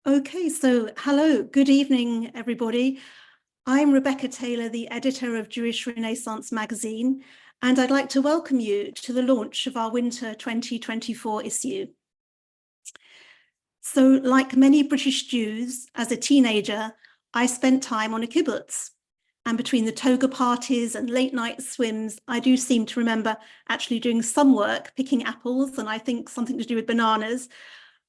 Okay, so hello, good evening, everybody. I'm Rebecca Taylor, the editor of Jewish Renaissance magazine, and I'd like to welcome you to the launch of our winter 2024 issue. So, like many British Jews, as a teenager, I spent time on a kibbutz. And between the toga parties and late night swims, I do seem to remember actually doing some work, picking apples, and I think something to do with bananas.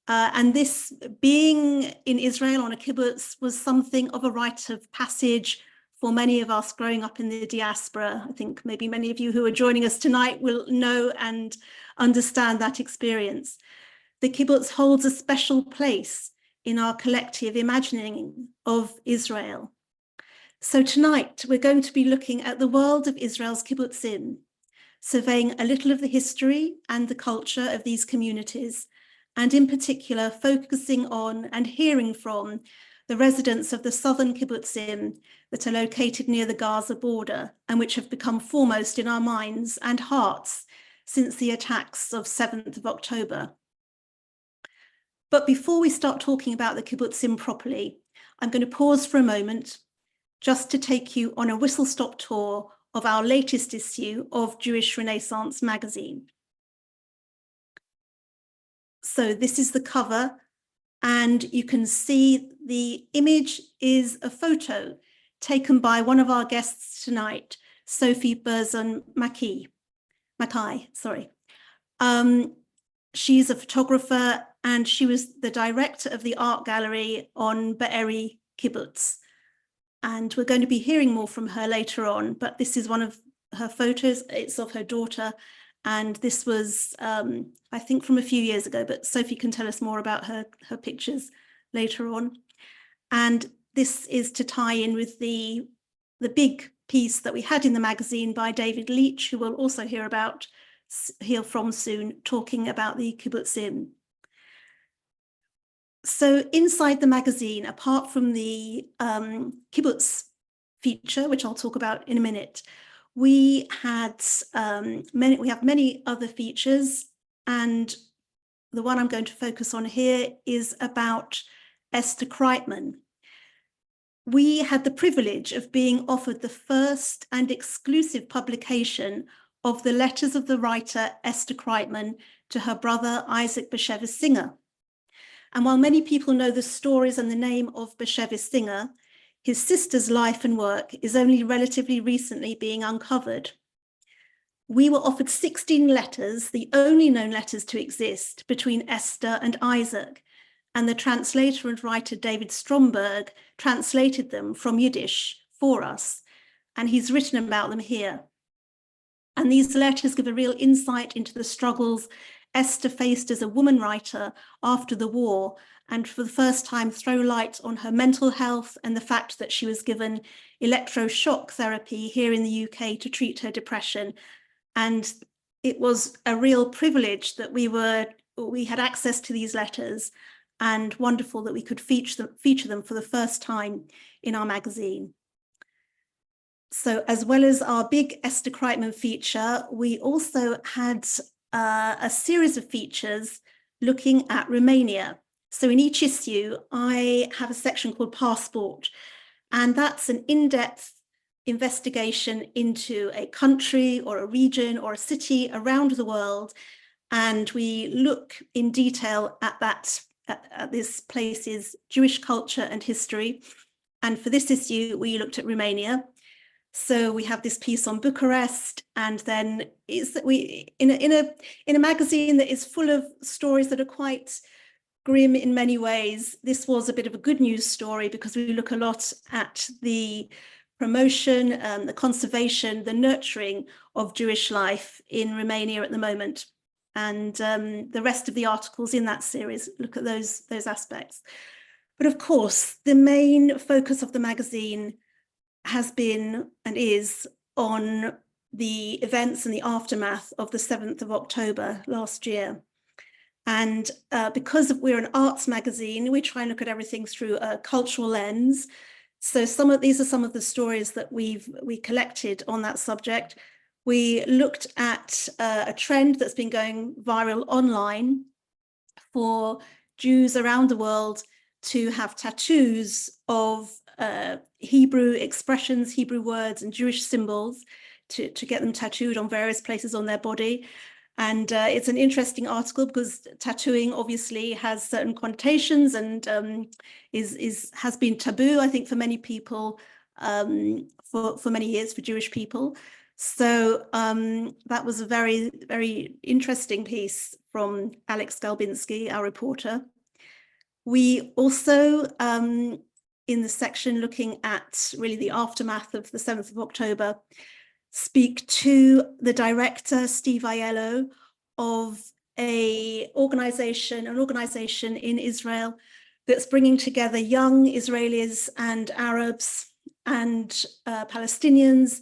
And this being in Israel on a kibbutz was something of a rite of passage for many of us growing up in the diaspora. I think maybe many of you who are joining us tonight will know and understand that experience. The kibbutz holds a special place in our collective imagining of Israel. So tonight we're going to be looking at the world of Israel's kibbutzim, surveying a little of the history and the culture of these communities, and in particular focusing on and hearing from the residents of the southern kibbutzim that are located near the Gaza border and which have become foremost in our minds and hearts since the attacks of 7th of October. But before we start talking about the kibbutzim properly, I'm going to pause for a moment just to take you on a whistle-stop tour of our latest issue of Jewish Renaissance magazine. So this is the cover, and you can see the image is a photo taken by one of our guests tonight, Sofie Berzon MacKie. She's a photographer, and she was the director of the art gallery on Be'eri Kibbutz. And we're going to be hearing more from her later on, but this is one of her photos. It's of her daughter. And this was, I think, from a few years ago, but Sofie can tell us more about her pictures later on. And this is to tie in with the big piece that we had in the magazine by David Leach, who we'll also hear from soon, talking about the kibbutzim. So inside the magazine, apart from the kibbutz feature, which I'll talk about in a minute, we have many other features, and the one I'm going to focus on here is about Esther Kreitman. We had the privilege of being offered the first and exclusive publication of the letters of the writer Esther Kreitman to her brother Isaac Bashevis Singer. And while many people know the stories and the name of Bashevis Singer, his sister's life and work is only relatively recently being uncovered. We were offered 16 letters, the only known letters to exist, between Esther and Isaac, and the translator and writer David Stromberg translated them from Yiddish for us, and he's written about them here. And these letters give a real insight into the struggles Esther faced as a woman writer after the war, and for the first time throw light on her mental health and the fact that she was given electroshock therapy here in the UK to treat her depression. And it was a real privilege that we had access to these letters, and wonderful that we could feature them for the first time in our magazine. So as well as our big Esther Kreitman feature, we also had a series of features looking at Romania. So in each issue, I have a section called Passport, and that's an in-depth investigation into a country or a region or a city around the world. And we look in detail at this place's Jewish culture and history. And for this issue, we looked at Romania. So we have this piece on Bucharest, and then in a magazine that is full of stories that are quite grim in many ways. This was a bit of a good news story because we look a lot at the promotion, the conservation, the nurturing of Jewish life in Romania at the moment. And the rest of the articles in that series look at those aspects. But of course, the main focus of the magazine has been and is on the events and the aftermath of the 7th of October last year. And because we're an arts magazine, we try and look at everything through a cultural lens. So these are some of the stories that we collected on that subject. We looked at a trend that's been going viral online for Jews around the world to have tattoos of Hebrew expressions, Hebrew words, and Jewish symbols to get them tattooed on various places on their body. And it's an interesting article because tattooing obviously has certain connotations and has been taboo, I think, for many people for many years, for Jewish people. So that was a very, very interesting piece from Alex Galbinski, our reporter. We also, in the section looking at really the aftermath of the 7th of October, speak to the director, Steve Aiello, of an organization in Israel that's bringing together young Israelis and Arabs and Palestinians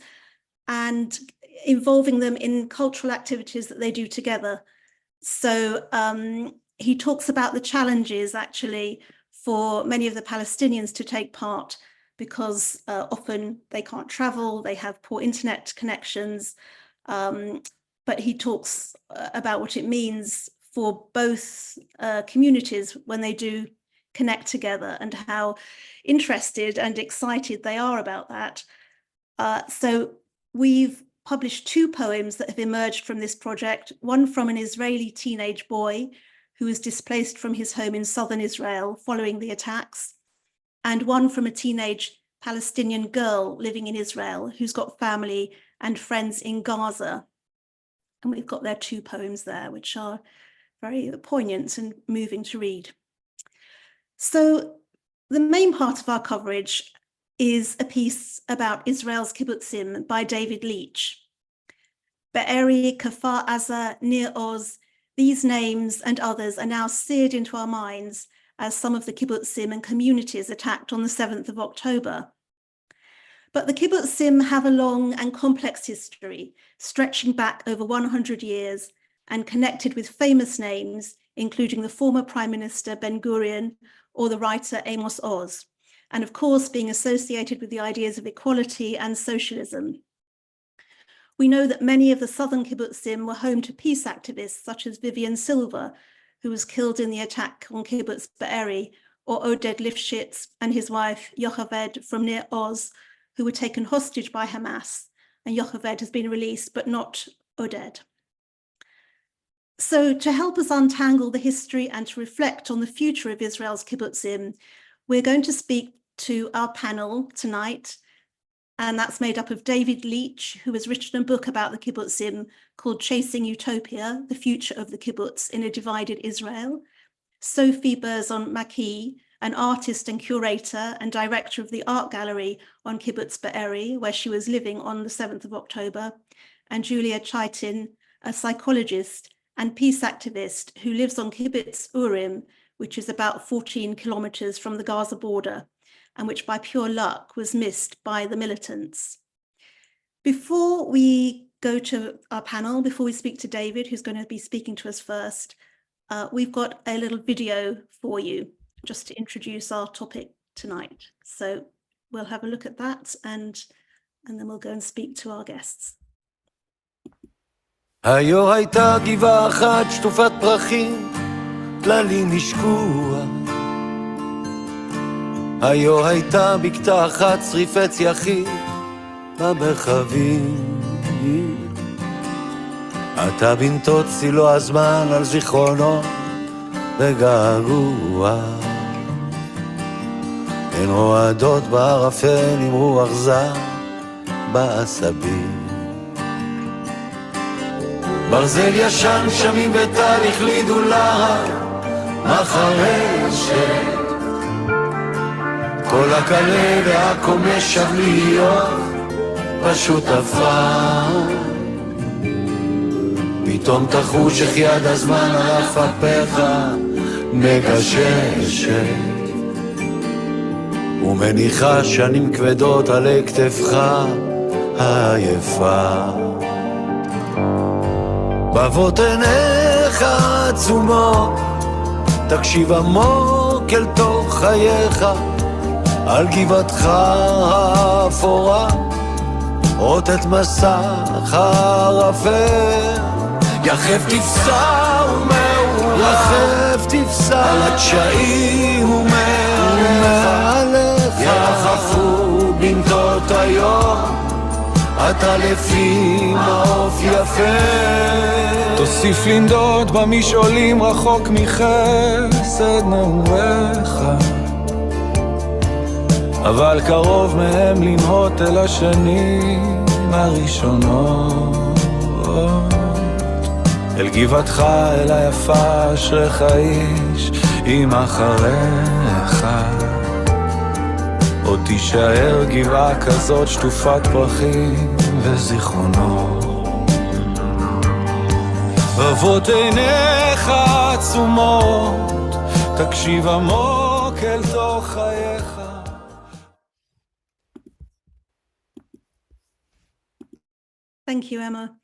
and involving them in cultural activities that they do together. So he talks about the challenges actually for many of the Palestinians to take part, because often they can't travel, they have poor internet connections, but he talks about what it means for both communities when they do connect together and how interested and excited they are about that. So we've published 2 poems that have emerged from this project, one from an Israeli teenage boy who was displaced from his home in southern Israel following the attacks, and one from a teenage Palestinian girl living in Israel who's got family and friends in Gaza. And we've got their 2 poems there, which are very poignant and moving to read. So the main part of our coverage is a piece about Israel's Kibbutzim by David Leach. Be'eri, Kfar Aza, Nir Oz, these names and others are now seared into our minds as some of the Kibbutzim and communities attacked on the 7th of October. But the Kibbutzim have a long and complex history, stretching back over 100 years and connected with famous names, including the former Prime Minister Ben-Gurion or the writer Amos Oz, and of course being associated with the ideas of equality and socialism. We know that many of the southern Kibbutzim were home to peace activists such as Vivian Silva, who was killed in the attack on Kibbutz Be'eri, or Oded Lifshitz and his wife Yocheved from Nir Oz, who were taken hostage by Hamas, and Yocheved has been released, but not Oded. So to help us untangle the history and to reflect on the future of Israel's Kibbutzim, we're going to speak to our panel tonight, and that's made up of David Leach, who has written a book about the Kibbutzim called Chasing Utopia, The Future of the Kibbutz in a Divided Israel, Sofie Berzon MacKie, an artist and curator and director of the art gallery on Kibbutz Be'eri, where she was living on the 7th of October, and Julia Chaitin, a psychologist and peace activist who lives on Kibbutz Urim, which is about 14 kilometers from the Gaza border, and which by pure luck was missed by the militants. Before we go to our panel, before we speak to David, who's going to be speaking to us first, we've got a little video for you just to introduce our topic tonight. So we'll have a look at that and then we'll go and speak to our guests. היו הייתה גבעה אחת שטופת פרחים, טללים השקוע. היו הייתה בקתה אחת שריפץ יחיד במרחבים. אתה בנתות צילו הזמן על זיכרונות וגעגוע. הן רועדות בערפל עם רוח זר בעשבים. ברזל ישן שמים וטל החלידו להר מחרשת. כל הקלה והקומה שב להיות פשוט עפר. פתאום תחוש איך יד הזמן על אפיך מגששת ומניחה שנים כבדות עלי כתפך העייפה. בבות עיניך עצומות תקשיב עמוק אל תוך חייך, על גבעתך האפורה רוטט מסך הערפל. יחף תפסע ומעורר, יחף תפסע על הקשיים ומעורר, אתה לפי מעוף יפה. תוסיף לנדוד במשעולים רחוק מחסד נעוריך, אבל קרוב מהם לנהות אל השנים הראשונות. אל גבעתך, אל היפה, אשריך איש עם אחריך. עוד תישאר גבעה כזאת שטופת פרחים וזיכרונות. רבות עיניך עצומות, תקשיב עמוק אל תוך חייך. Thank you, Emma.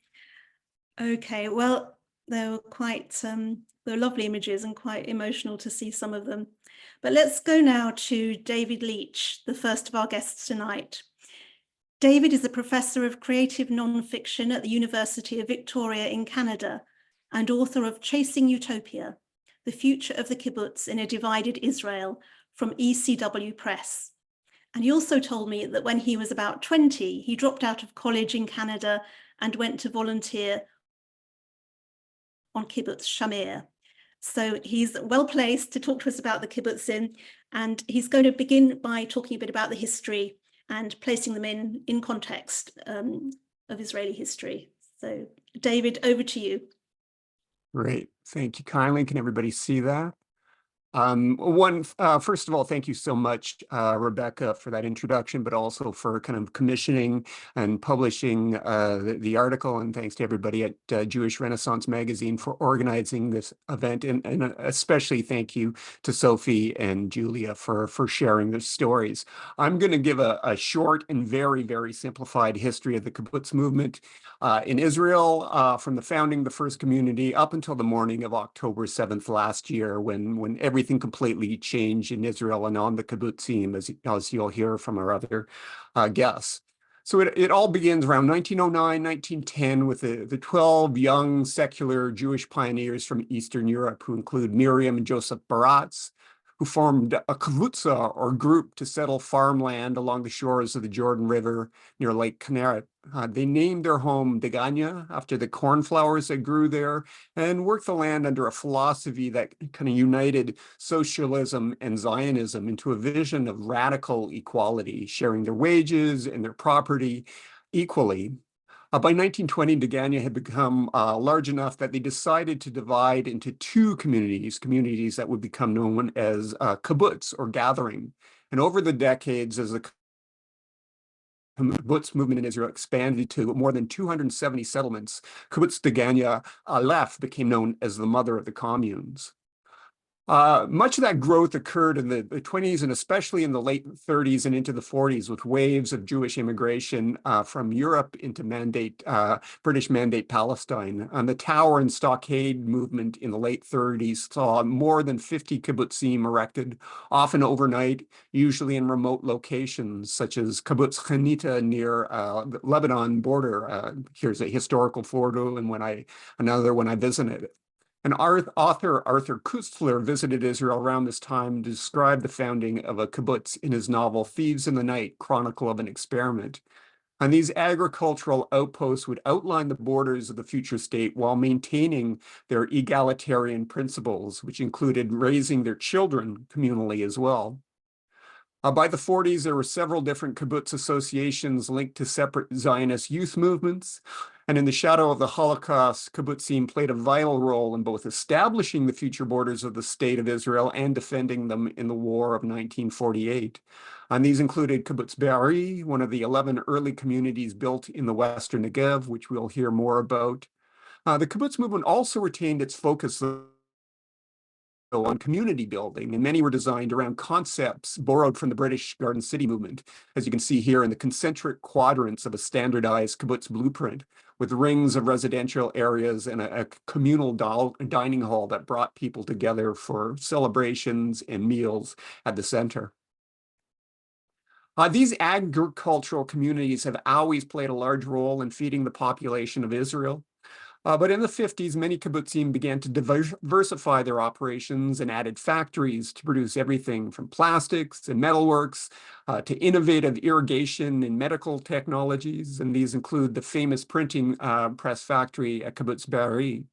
Okay, well, they were quite, they were lovely images and quite emotional to see some of them. But let's go now to David Leach, the first of our guests tonight. David is a professor of creative non-fiction at the University of Victoria in Canada and author of Chasing Utopia, The Future of the Kibbutz in a Divided Israel from ECW Press. And he also told me that when he was about 20, he dropped out of college in Canada and went to volunteer on Kibbutz Shamir. So he's well placed to talk to us about the Kibbutzim, and he's going to begin by talking a bit about the history and placing them in context of Israeli history. So David, over to you. Great. Thank you kindly. Can everybody see that? First of all, thank you so much, Rebecca, for that introduction, but also for kind of commissioning and publishing the article. And thanks to everybody at Jewish Renaissance Magazine for organizing this event. And especially thank you to Sofie and Julia for sharing their stories. I'm going to give a short and very, very simplified history of the Kibbutz movement in Israel from the founding of the first community up until the morning of October 7th last year, when everything completely changed in Israel and on the Kibbutzim, as you'll hear from our other guests. So it all begins around 1909, 1910 with the 12 young secular Jewish pioneers from Eastern Europe, who include Miriam and Joseph Baratz, who formed a kibutza, or group, to settle farmland along the shores of the Jordan River near Lake Kinneret. They named their home Degania after the cornflowers that grew there, and worked the land under a philosophy that kind of united socialism and Zionism into a vision of radical equality, sharing their wages and their property equally. By 1920, Degania had become large enough that they decided to divide into two communities that would become known as kibbutz, or gathering. And over the decades, as the kibbutz movement in Israel expanded to more than 270 settlements, Kibbutz Degania Aleph became known as the mother of the communes. Much of that growth occurred in the 20s, and especially in the late 30s and into the 40s, with waves of Jewish immigration from Europe into British Mandate Palestine. And the Tower and Stockade movement in the late 30s saw more than 50 kibbutzim erected, often overnight, usually in remote locations, such as Kibbutz Chanita near the Lebanon border. Here's a historical photo, and another when I visited it. And author Arthur Koestler visited Israel around this time to describe the founding of a kibbutz in his novel Thieves in the Night, Chronicle of an Experiment. And these agricultural outposts would outline the borders of the future state while maintaining their egalitarian principles, which included raising their children communally as well. By the 40s, there were several different kibbutz associations linked to separate Zionist youth movements. And in the shadow of the Holocaust, kibbutzim played a vital role in both establishing the future borders of the state of Israel and defending them in the War of 1948. And these included Kibbutz Be'ari, one of the 11 early communities built in the Western Negev, which we'll hear more about. The kibbutz movement also retained its focus on community building, and many were designed around concepts borrowed from the British Garden City movement, as you can see here in the concentric quadrants of a standardized kibbutz blueprint, with rings of residential areas and a communal dining hall that brought people together for celebrations and meals at the center. These agricultural communities have always played a large role in feeding the population of Israel. But in the 50s, many kibbutzim began to diversify their operations and added factories to produce everything from plastics and metalworks to innovative irrigation and medical technologies. And these include the famous printing press factory at Kibbutz Be'eri.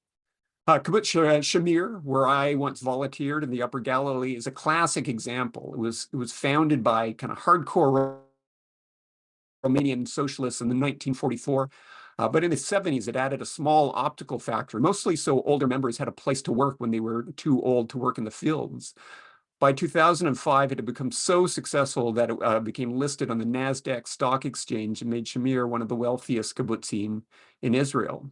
Kibbutz Shamir, where I once volunteered in the Upper Galilee, is a classic example. It was founded by kind of hardcore Romanian socialists in the 1944. But in the 70s, it added a small optical factory, mostly so older members had a place to work when they were too old to work in the fields. By 2005, it had become so successful that it became listed on the NASDAQ stock exchange and made Shamir one of the wealthiest kibbutzim in Israel.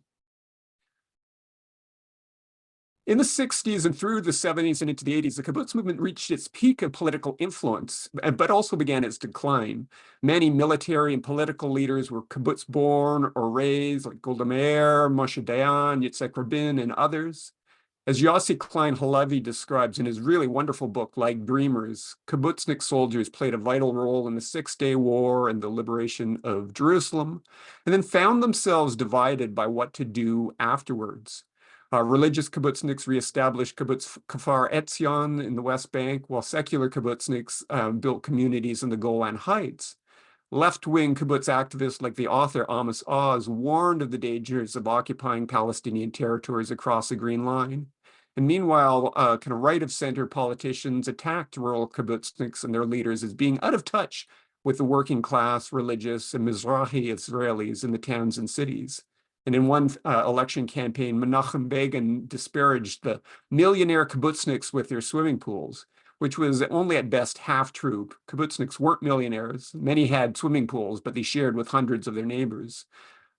In the 60s and through the 70s and into the 80s, the kibbutz movement reached its peak of political influence, but also began its decline. Many military and political leaders were kibbutz born or raised, like Golda Meir, Moshe Dayan, Yitzhak Rabin, and others. As Yossi Klein Halevi describes in his really wonderful book, Like Dreamers, kibbutznik soldiers played a vital role in the Six-Day War and the liberation of Jerusalem, and then found themselves divided by what to do afterwards. Religious kibbutzniks reestablished Kibbutz Kfar Etzion in the West Bank, while secular kibbutzniks built communities in the Golan Heights. Left-wing kibbutz activists like the author Amos Oz warned of the dangers of occupying Palestinian territories across the Green Line. And meanwhile, kind of right-of-center politicians attacked rural kibbutzniks and their leaders as being out of touch with the working class, religious, and Mizrahi Israelis in the towns and cities. And in one election campaign, Menachem Begin disparaged the millionaire kibbutzniks with their swimming pools, which was only at best half true. Kibbutzniks weren't millionaires. Many had swimming pools, but they shared with hundreds of their neighbors.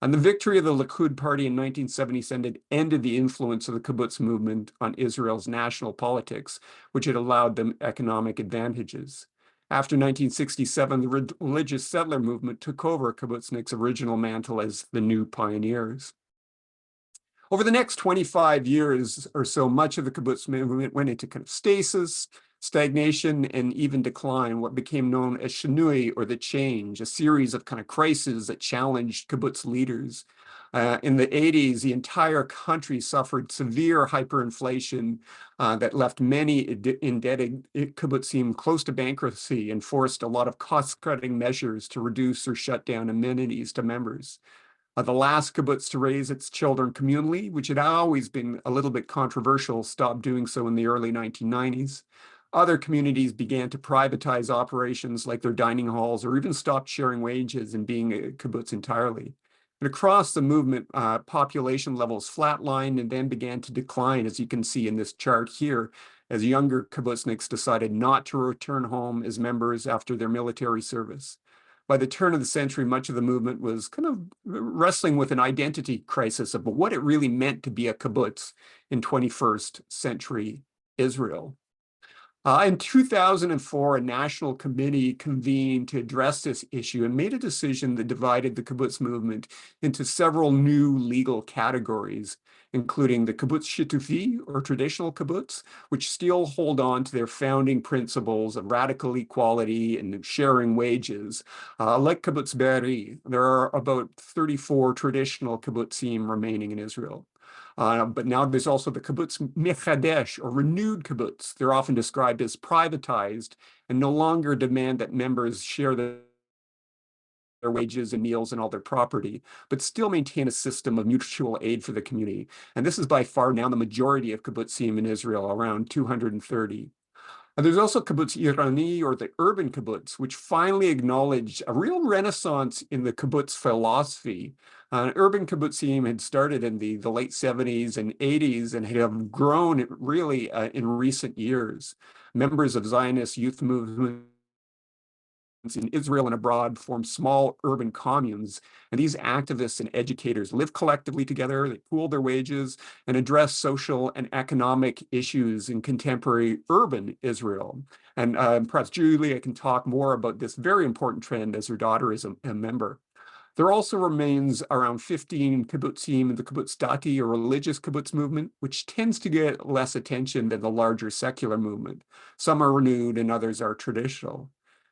And the victory of the Likud party in 1977 ended the influence of the kibbutz movement on Israel's national politics, which had allowed them economic advantages. After 1967, the religious settler movement took over kibbutznik's original mantle as the new pioneers. Over the next 25 years or so, much of the kibbutz movement went into kind of stasis, stagnation, and even decline, what became known as shinui, or the change, a series of kind of crises that challenged kibbutz leaders. In the 80s, the entire country suffered severe hyperinflation that left many indebted kibbutzim close to bankruptcy and forced a lot of cost-cutting measures to reduce or shut down amenities to members. The last kibbutz to raise its children communally, which had always been a little bit controversial, stopped doing so in the early 1990s. Other communities began to privatize operations like their dining halls, or even stopped sharing wages and being a kibbutz entirely. And across the movement, population levels flatlined and then began to decline, as you can see in this chart here, as younger kibbutzniks decided not to return home as members after their military service. By the turn of the century, much of the movement was kind of wrestling with an identity crisis of what it really meant to be a kibbutz in 21st century Israel. In 2004, a national committee convened to address this issue and made a decision that divided the kibbutz movement into several new legal categories, including the kibbutz shitufi, or traditional kibbutz, which still hold on to their founding principles of radical equality and sharing wages. Like Kibbutz Be'eri, there are about 34 traditional kibbutzim remaining in Israel. But now there's also the kibbutz mechadesh, or renewed kibbutz. They're often described as privatized and no longer demand that members share their wages and meals and all their property, but still maintain a system of mutual aid for the community. And this is by far now the majority of kibbutzim in Israel, around 230. And there's also kibbutz Irani, or the urban kibbutz, which finally acknowledged a real renaissance in the kibbutz philosophy. Urban kibbutzim had started in the late 70s and 80s and have grown really in recent years. Members of Zionist youth movements in Israel and abroad form small urban communes, and these activists and educators live collectively together. They pool their wages and address social and economic issues in contemporary urban Israel. And perhaps Julia can talk more about this very important trend, as her daughter is a member. There also remains around 15 kibbutzim in the kibbutz dati, or religious kibbutz movement, which tends to get less attention than the larger secular movement. Some are renewed and others are traditional.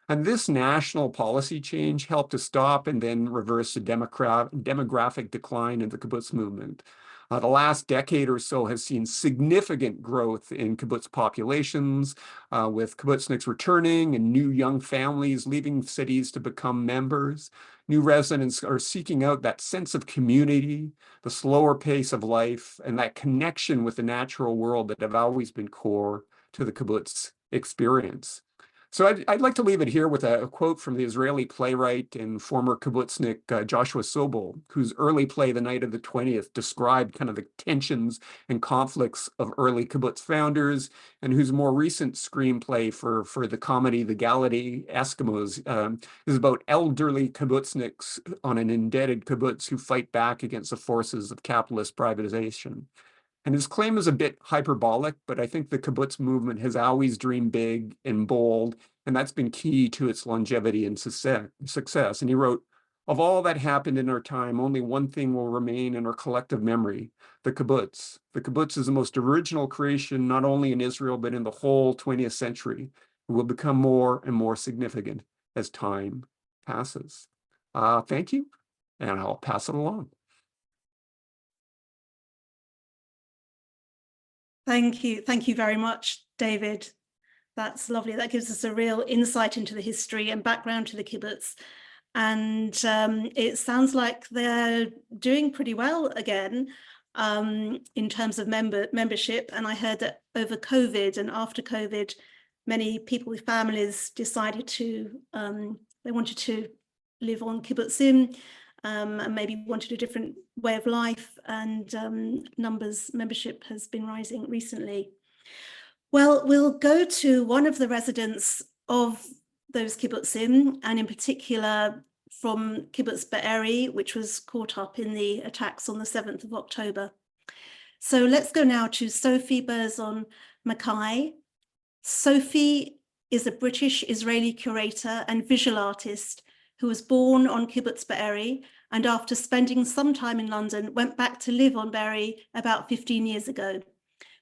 And this national policy change helped to stop and then reverse the demographic decline in the kibbutz movement. The last decade or so has seen significant growth in kibbutz populations, with kibbutzniks returning and new young families leaving cities to become members. New residents are seeking out that sense of community, the slower pace of life, and that connection with the natural world that have always been core to the kibbutz experience. So I'd like to leave it here with a quote from the Israeli playwright and former kibbutznik Joshua Sobol, whose early play, The Night of the 20th, described kind of the tensions and conflicts of early kibbutz founders, and whose more recent screenplay for the comedy The Galilee Eskimos is about elderly kibbutzniks on an indebted kibbutz who fight back against the forces of capitalist privatization. And his claim is a bit hyperbolic, but I think the kibbutz movement has always dreamed big and bold, and that's been key to its longevity and success. And he wrote, "Of all that happened in our time, only one thing will remain in our collective memory, the kibbutz. The kibbutz is the most original creation, not only in Israel, but in the whole 20th century. It will become more and more significant as time passes." Thank you, and I'll pass it along. Thank you very much, David. That's lovely. That gives us a real insight into the history and background to the kibbutz. And it sounds like they're doing pretty well again in terms of membership. And I heard that over COVID and after COVID, many people with families decided they wanted to live on Kibbutzim and maybe wanted a different way of life, and membership has been rising recently. Well, we'll go to one of the residents of those kibbutzim, and in particular from Kibbutz Be'eri, which was caught up in the attacks on the 7th of October. So let's go now to Sofie Berzon MacKie. Sofie is a British Israeli curator and visual artist who was born on Kibbutz Be'eri, and after spending some time in London, went back to live on Be'eri about 15 years ago,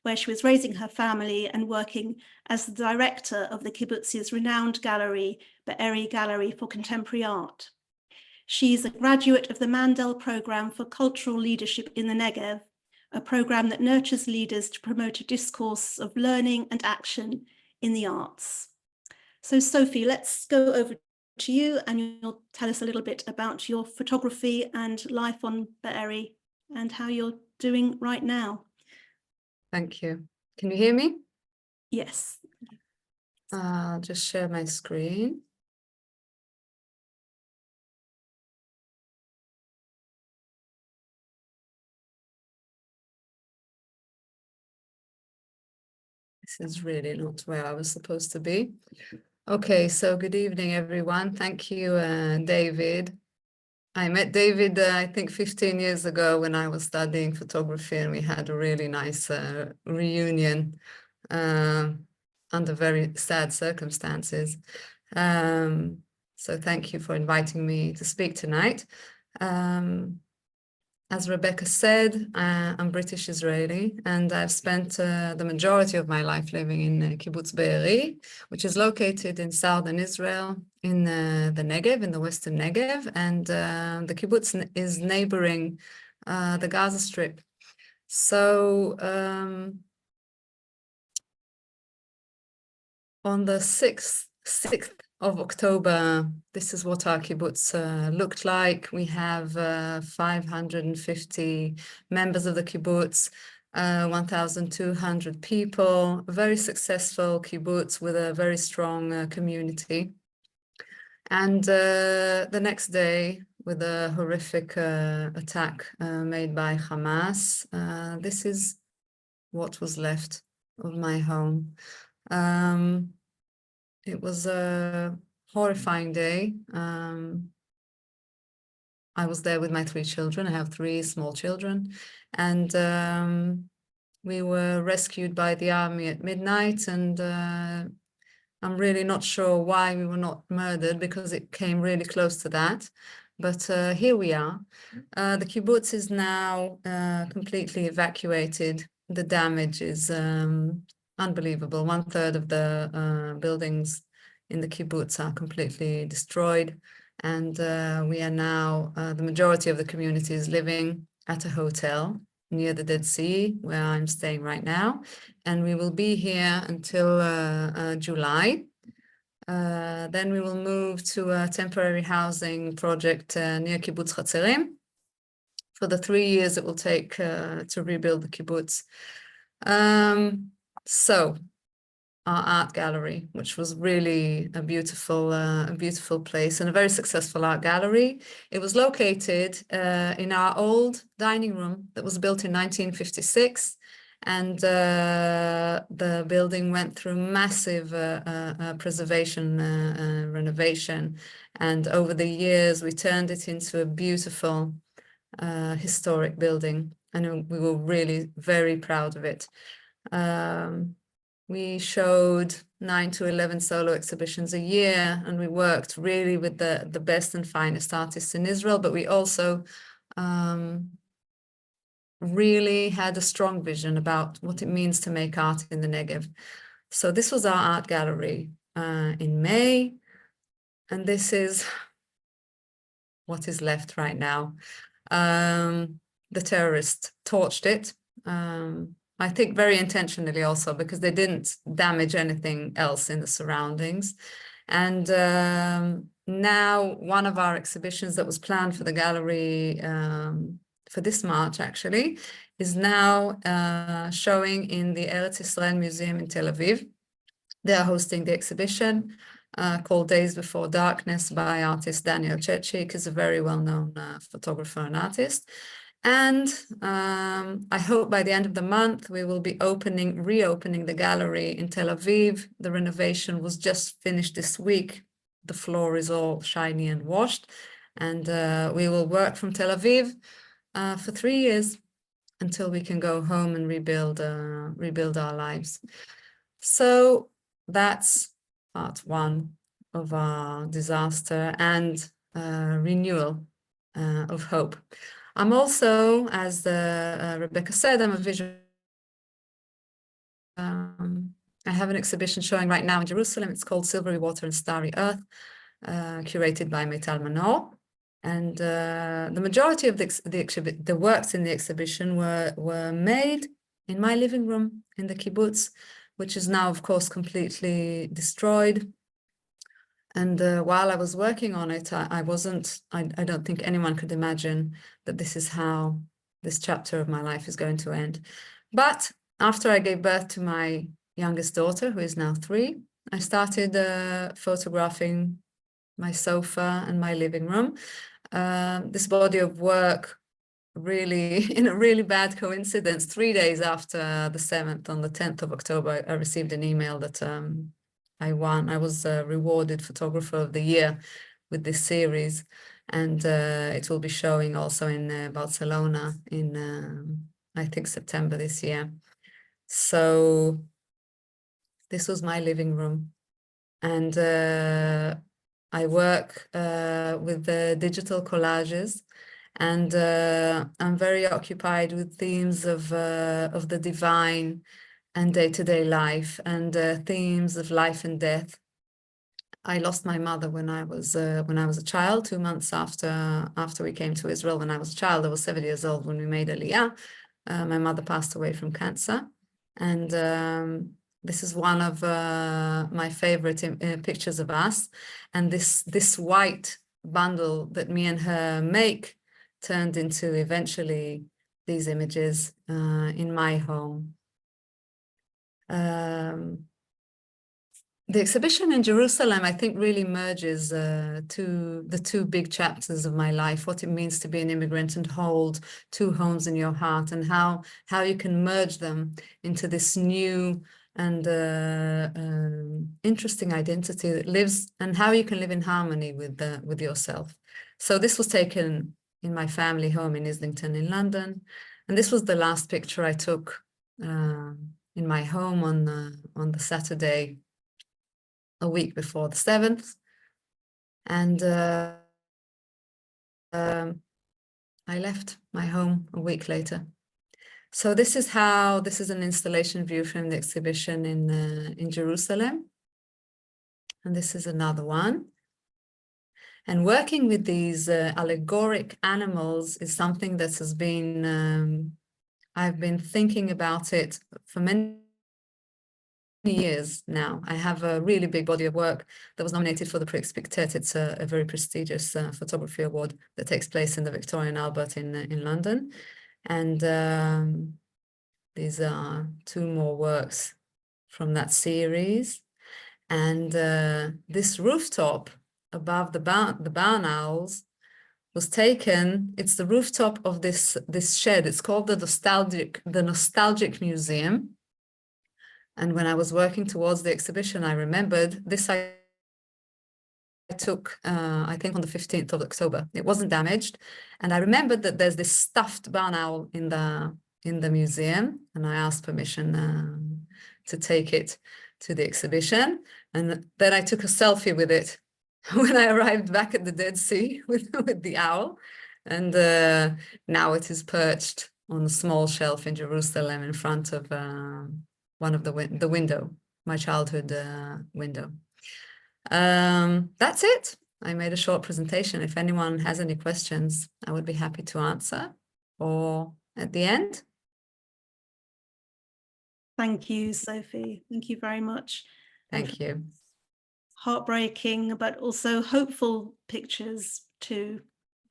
where she was raising her family and working as the director of the kibbutz's renowned gallery, Be'eri Gallery for Contemporary Art. She's a graduate of the Mandel Programme for Cultural Leadership in the Negev, a programme that nurtures leaders to promote a discourse of learning and action in the arts. So Sofie, let's go over to you, and you'll tell us a little bit about your photography and life on Be'eri and how you're doing right now. Thank you. Can you hear me? Yes. I'll just share my screen. This is really not where I was supposed to be. Okay, so good evening, everyone. Thank you, David. I met David, I think 15 years ago when I was studying photography, and we had a really nice reunion under very sad circumstances. So thank you for inviting me to speak tonight. As Rebecca said, I'm British Israeli, and I've spent the majority of my life living in Kibbutz Be'eri, which is located in southern Israel, in the Negev, in the western Negev, and the kibbutz is neighboring the Gaza Strip. So on the 6th of October, this is what our kibbutz looked like. We have 550 members of the kibbutz, 1,200 people, a very successful kibbutz with a very strong community. And the next day, with a horrific attack made by Hamas, this is what was left of my home. It was a horrifying day. I was there with my 3 children. I have 3 small children. And we were rescued by the army at midnight. And I'm really not sure why we were not murdered, because it came really close to that. But here we are. The kibbutz is now completely evacuated. The damage is unbelievable. 1/3 of the buildings in the kibbutz are completely destroyed, and we are now, the majority of the community is living at a hotel near the Dead Sea, where I'm staying right now. And we will be here until July. Then we will move to a temporary housing project near Kibbutz Chatzerim for the 3 years it will take to rebuild the kibbutz. So our art gallery, which was really a beautiful place and a very successful art gallery. It was located in our old dining room that was built in 1956. And the building went through massive preservation, renovation. And over the years, we turned it into a beautiful historic building. And we were really very proud of it. We showed 9 to 11 solo exhibitions a year, and we worked really with the best and finest artists in Israel, but we also really had a strong vision about what it means to make art in the Negev. So this was our art gallery in May, and this is what is left right now. The terrorists torched it. I think very intentionally also, because they didn't damage anything else in the surroundings. And now one of our exhibitions that was planned for the gallery for this March actually is now showing in the Eretz Israel Museum in Tel Aviv. They are hosting the exhibition called Days Before Darkness by artist Daniel Chechik, who's a very well-known photographer and artist. And I hope by the end of the month, we will be reopening the gallery in Tel Aviv. The renovation was just finished this week. The floor is all shiny and washed. And we will work from Tel Aviv for 3 years until we can go home and rebuild our lives. So that's part 1 of our disaster and renewal of hope. I'm also, as Rebecca said, I'm a visual. I have an exhibition showing right now in Jerusalem. It's called Silvery Water and Starry Earth, curated by Meital Manor. And the majority of the works in the exhibition were made in my living room in the kibbutz, which is now, of course, completely destroyed. And while I was working on it, I don't think anyone could imagine that this is how this chapter of my life is going to end. But after I gave birth to my youngest daughter, who is now 3, I started photographing my sofa and my living room. This body of work really, in a really bad coincidence, 3 days after the 7th, on the 10th of October, I received an email that I won. I was rewarded Photographer of the Year with this series, and it will be showing also in Barcelona in, I think, September this year. So this was my living room, and I work with the digital collages, and I'm very occupied with themes of the divine and day-to-day life, and themes of life and death. I lost my mother when I was a child, 2 months after we came to Israel. When I was a child, I was 7 years old when we made Aliyah. My mother passed away from cancer, and this is one of my favorite pictures of us. And this white bundle that me and her make turned into eventually these images in my home. The exhibition in Jerusalem, I think, really merges the two big chapters of my life, what it means to be an immigrant and hold 2 homes in your heart, and how you can merge them into this new and interesting identity that lives, and how you can live in harmony with yourself. So this was taken in my family home in Islington in London, and this was the last picture I took in my home on the Saturday, a week before the 7th. And I left my home a week later. So this is an installation view from the exhibition in Jerusalem. And this is another one. And working with these allegoric animals is something that has been I've been thinking about it for many years now. I have a really big body of work that was nominated for the Prix Pictet. It's a very prestigious photography award that takes place in the Victoria and Albert in London. And these are 2 more works from that series. And this rooftop above the barn owls was taken. It's the rooftop of this shed. It's called the Nostalgic Museum. And when I was working towards the exhibition, I remembered this I took, I think on the 15th of October. It wasn't damaged. And I remembered that there's this stuffed barn owl in the museum. And I asked permission to take it to the exhibition. And then I took a selfie with it when I arrived back at the Dead Sea with the owl. And now it is perched on a small shelf in Jerusalem in front of one of the window, my childhood window. That's it. I made a short presentation. If anyone has any questions, I would be happy to answer, or at the end. Thank you, Sofie. Thank you very much. Thank you. Heartbreaking, but also hopeful pictures too.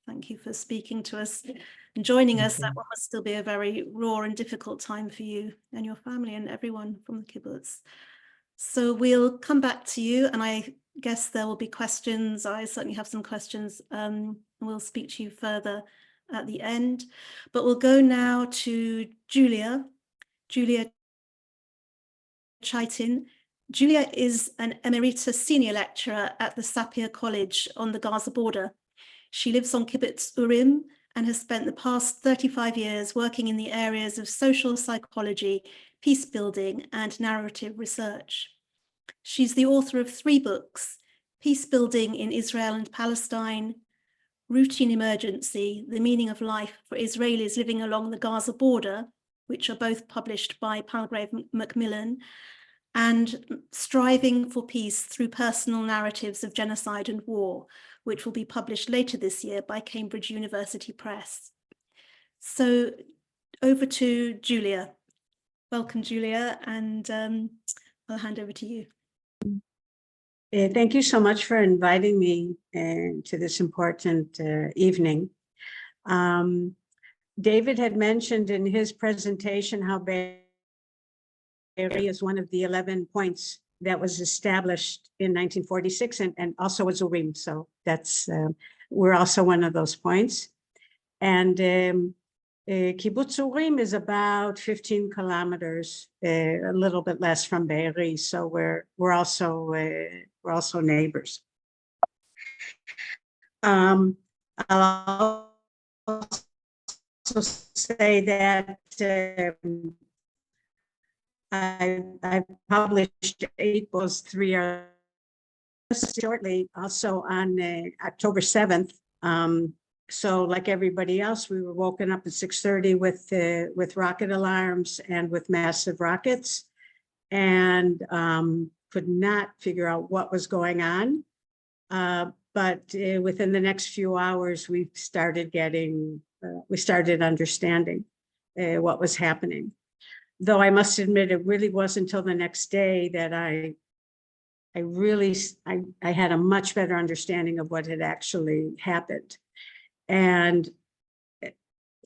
Thank you for speaking to us and joining us. That one must still be a very raw and difficult time for you and your family and everyone from the kibbutz. So we'll come back to you, and I guess there will be questions. I certainly have some questions, and we'll speak to you further at the end. But we'll go now to Julia Chaitin. Julia is an emeritus senior lecturer at the Sapir College on the Gaza border. She lives on Kibbutz Urim and has spent the past 35 years working in the areas of social psychology, peace building, and narrative research. She's the author of 3 books: Peace Building in Israel and Palestine, Routine Emergency, The Meaning of Life for Israelis Living Along the Gaza Border, which are both published by Palgrave Macmillan, and Striving for Peace Through Personal Narratives of Genocide and War, which will be published later this year by Cambridge University Press. So over to Julia. Welcome, Julia, and I'll hand over to you. Thank you so much for inviting me to this important evening. David had mentioned in his presentation how Be'eri is one of the 11 points that was established in 1946, and also as Urim. So that's, we're also one of those points. And Kibbutz Urim is about 15 kilometers, a little bit less from Be'eri. So we're also neighbors. I'll also say that I've published 8 books, 3 are shortly, also on October 7th. So like everybody else, we were woken up at 6:30 with rocket alarms and with massive rockets, and could not figure out what was going on. But within the next few hours, we started understanding what was happening. Though I must admit, it really wasn't until the next day that I had a much better understanding of what had actually happened. And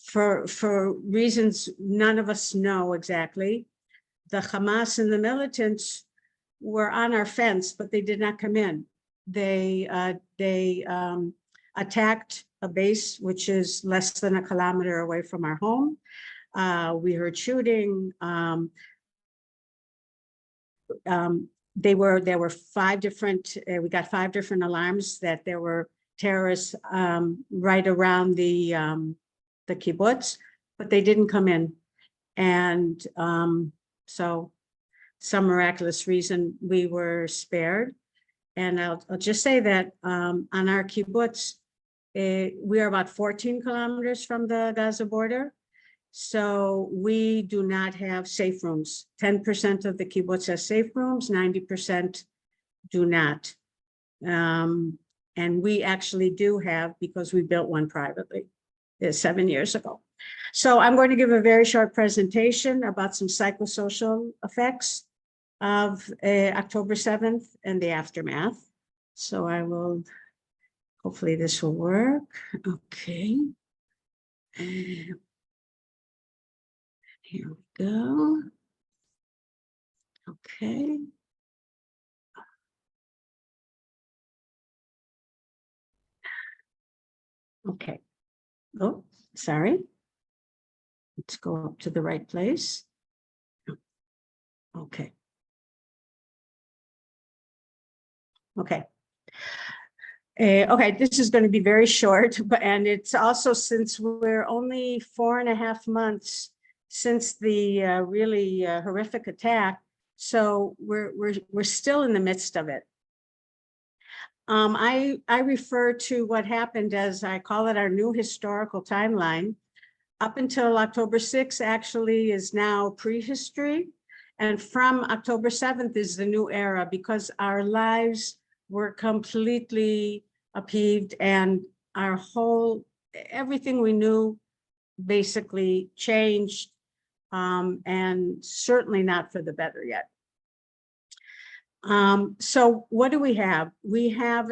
for reasons none of us know exactly, the Hamas and the militants were on our fence, but they did not come in. They attacked a base which is less than a kilometer away from our home. We heard shooting. There were 5 different. We got 5 different alarms that there were terrorists right around the kibbutz, but they didn't come in. And so, some miraculous reason, we were spared. And I'll just say that on our kibbutz, we are about 14 kilometers from the Gaza border. So we do not have safe rooms. 10% of the kibbutz has safe rooms, 90% do not. And we actually do have, because we built one privately 7 years ago. So I'm going to give a very short presentation about some psychosocial effects of October 7th and the aftermath. So I will, hopefully this will work. Okay. And here we go. Okay. Okay. Oh, sorry. Let's go up to the right place. Okay. Okay. Okay, this is going to be very short, and it's also, since we're only 4.5 months since the really horrific attack, so we're still in the midst of it. I refer to what happened as, I call it, our new historical timeline. Up until October 6th actually is now prehistory, and from October 7th is the new era, because our lives were completely upheaved and our whole, everything we knew basically changed, and certainly not for the better yet. So what do we have? We have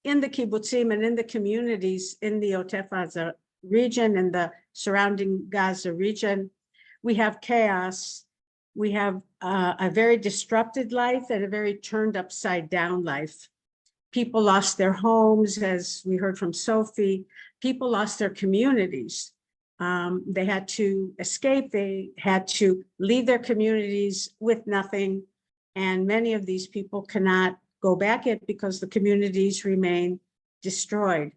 in the Kibbutzim and in the communities in the Utopia region and the surrounding Gaza region, we have chaos. We have a very disrupted life and a very turned upside down life. People lost their homes, as we heard from Sofie. People lost their communities. They had to escape. They had to leave their communities with nothing. And many of these people cannot go back yet because the communities remain destroyed.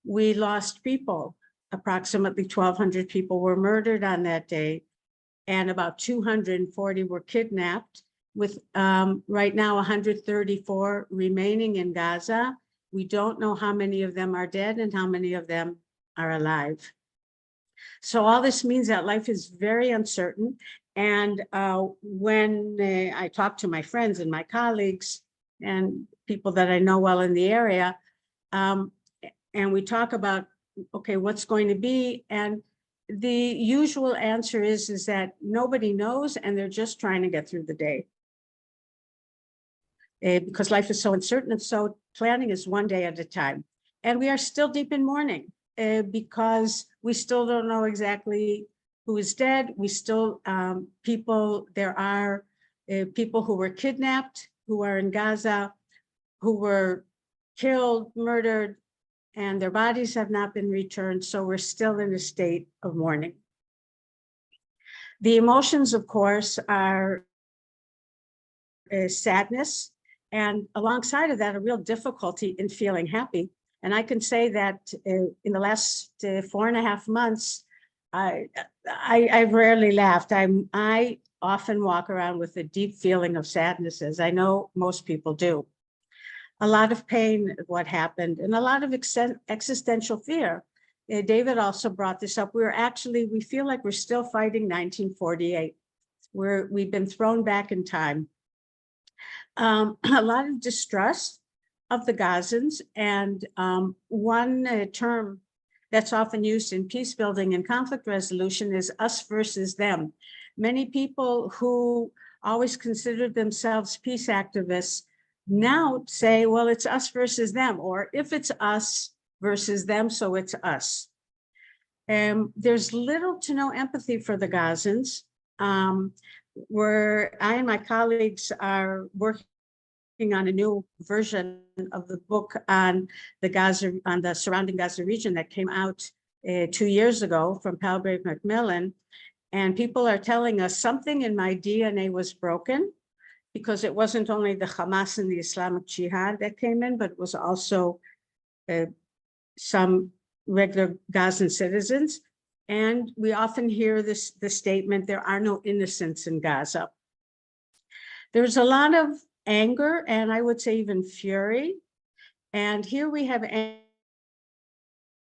We lost people. Approximately 1,200 people were murdered on that day, and about 240 were kidnapped, with right now 134 remaining in Gaza. We don't know how many of them are dead and how many of them are alive. So all this means that life is very uncertain. And when I talk to my friends and my colleagues and people that I know well in the area, and we talk about, okay, what's going to be? And the usual answer is that nobody knows, and they're just trying to get through the day. Because life is so uncertain, and so planning is one day at a time. And we are still deep in mourning because we still don't know exactly who is dead. We still, there are people who were kidnapped, who are in Gaza, who were killed, murdered, and their bodies have not been returned. So we're still in a state of mourning. The emotions, of course, are sadness, and alongside of that, a real difficulty in feeling happy. And I can say that in the last 4.5 months, I've rarely laughed. I often walk around with a deep feeling of sadness, as I know most people do. A lot of pain at what happened, and a lot of existential fear. David also brought this up. We feel like we're still fighting 1948. We've been thrown back in time. A lot of distrust of the Gazans, and one term that's often used in peace building and conflict resolution is us versus them. Many people who always considered themselves peace activists now say, well, it's us versus them, or if it's us versus them, so it's us. There's little to no empathy for the Gazans. Where I and my colleagues are working on a new version of the book on the surrounding Gaza region that came out 2 years ago from Palgrave Macmillan. And people are telling us something in my DNA was broken, because it wasn't only the Hamas and the Islamic Jihad that came in, but it was also some regular Gazan citizens. And we often hear the statement, there are no innocents in Gaza. There's a lot of anger, and I would say even fury. And here we have anger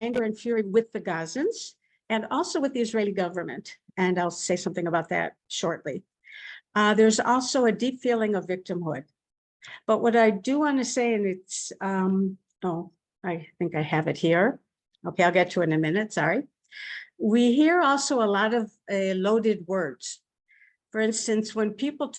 and fury with the Gazans, and also with the Israeli government. And I'll say something about that shortly. There's also a deep feeling of victimhood. But what I do want to say, and it's, I think I have it here. Okay, I'll get to it in a minute, sorry. We hear also a lot of loaded words. For instance, when people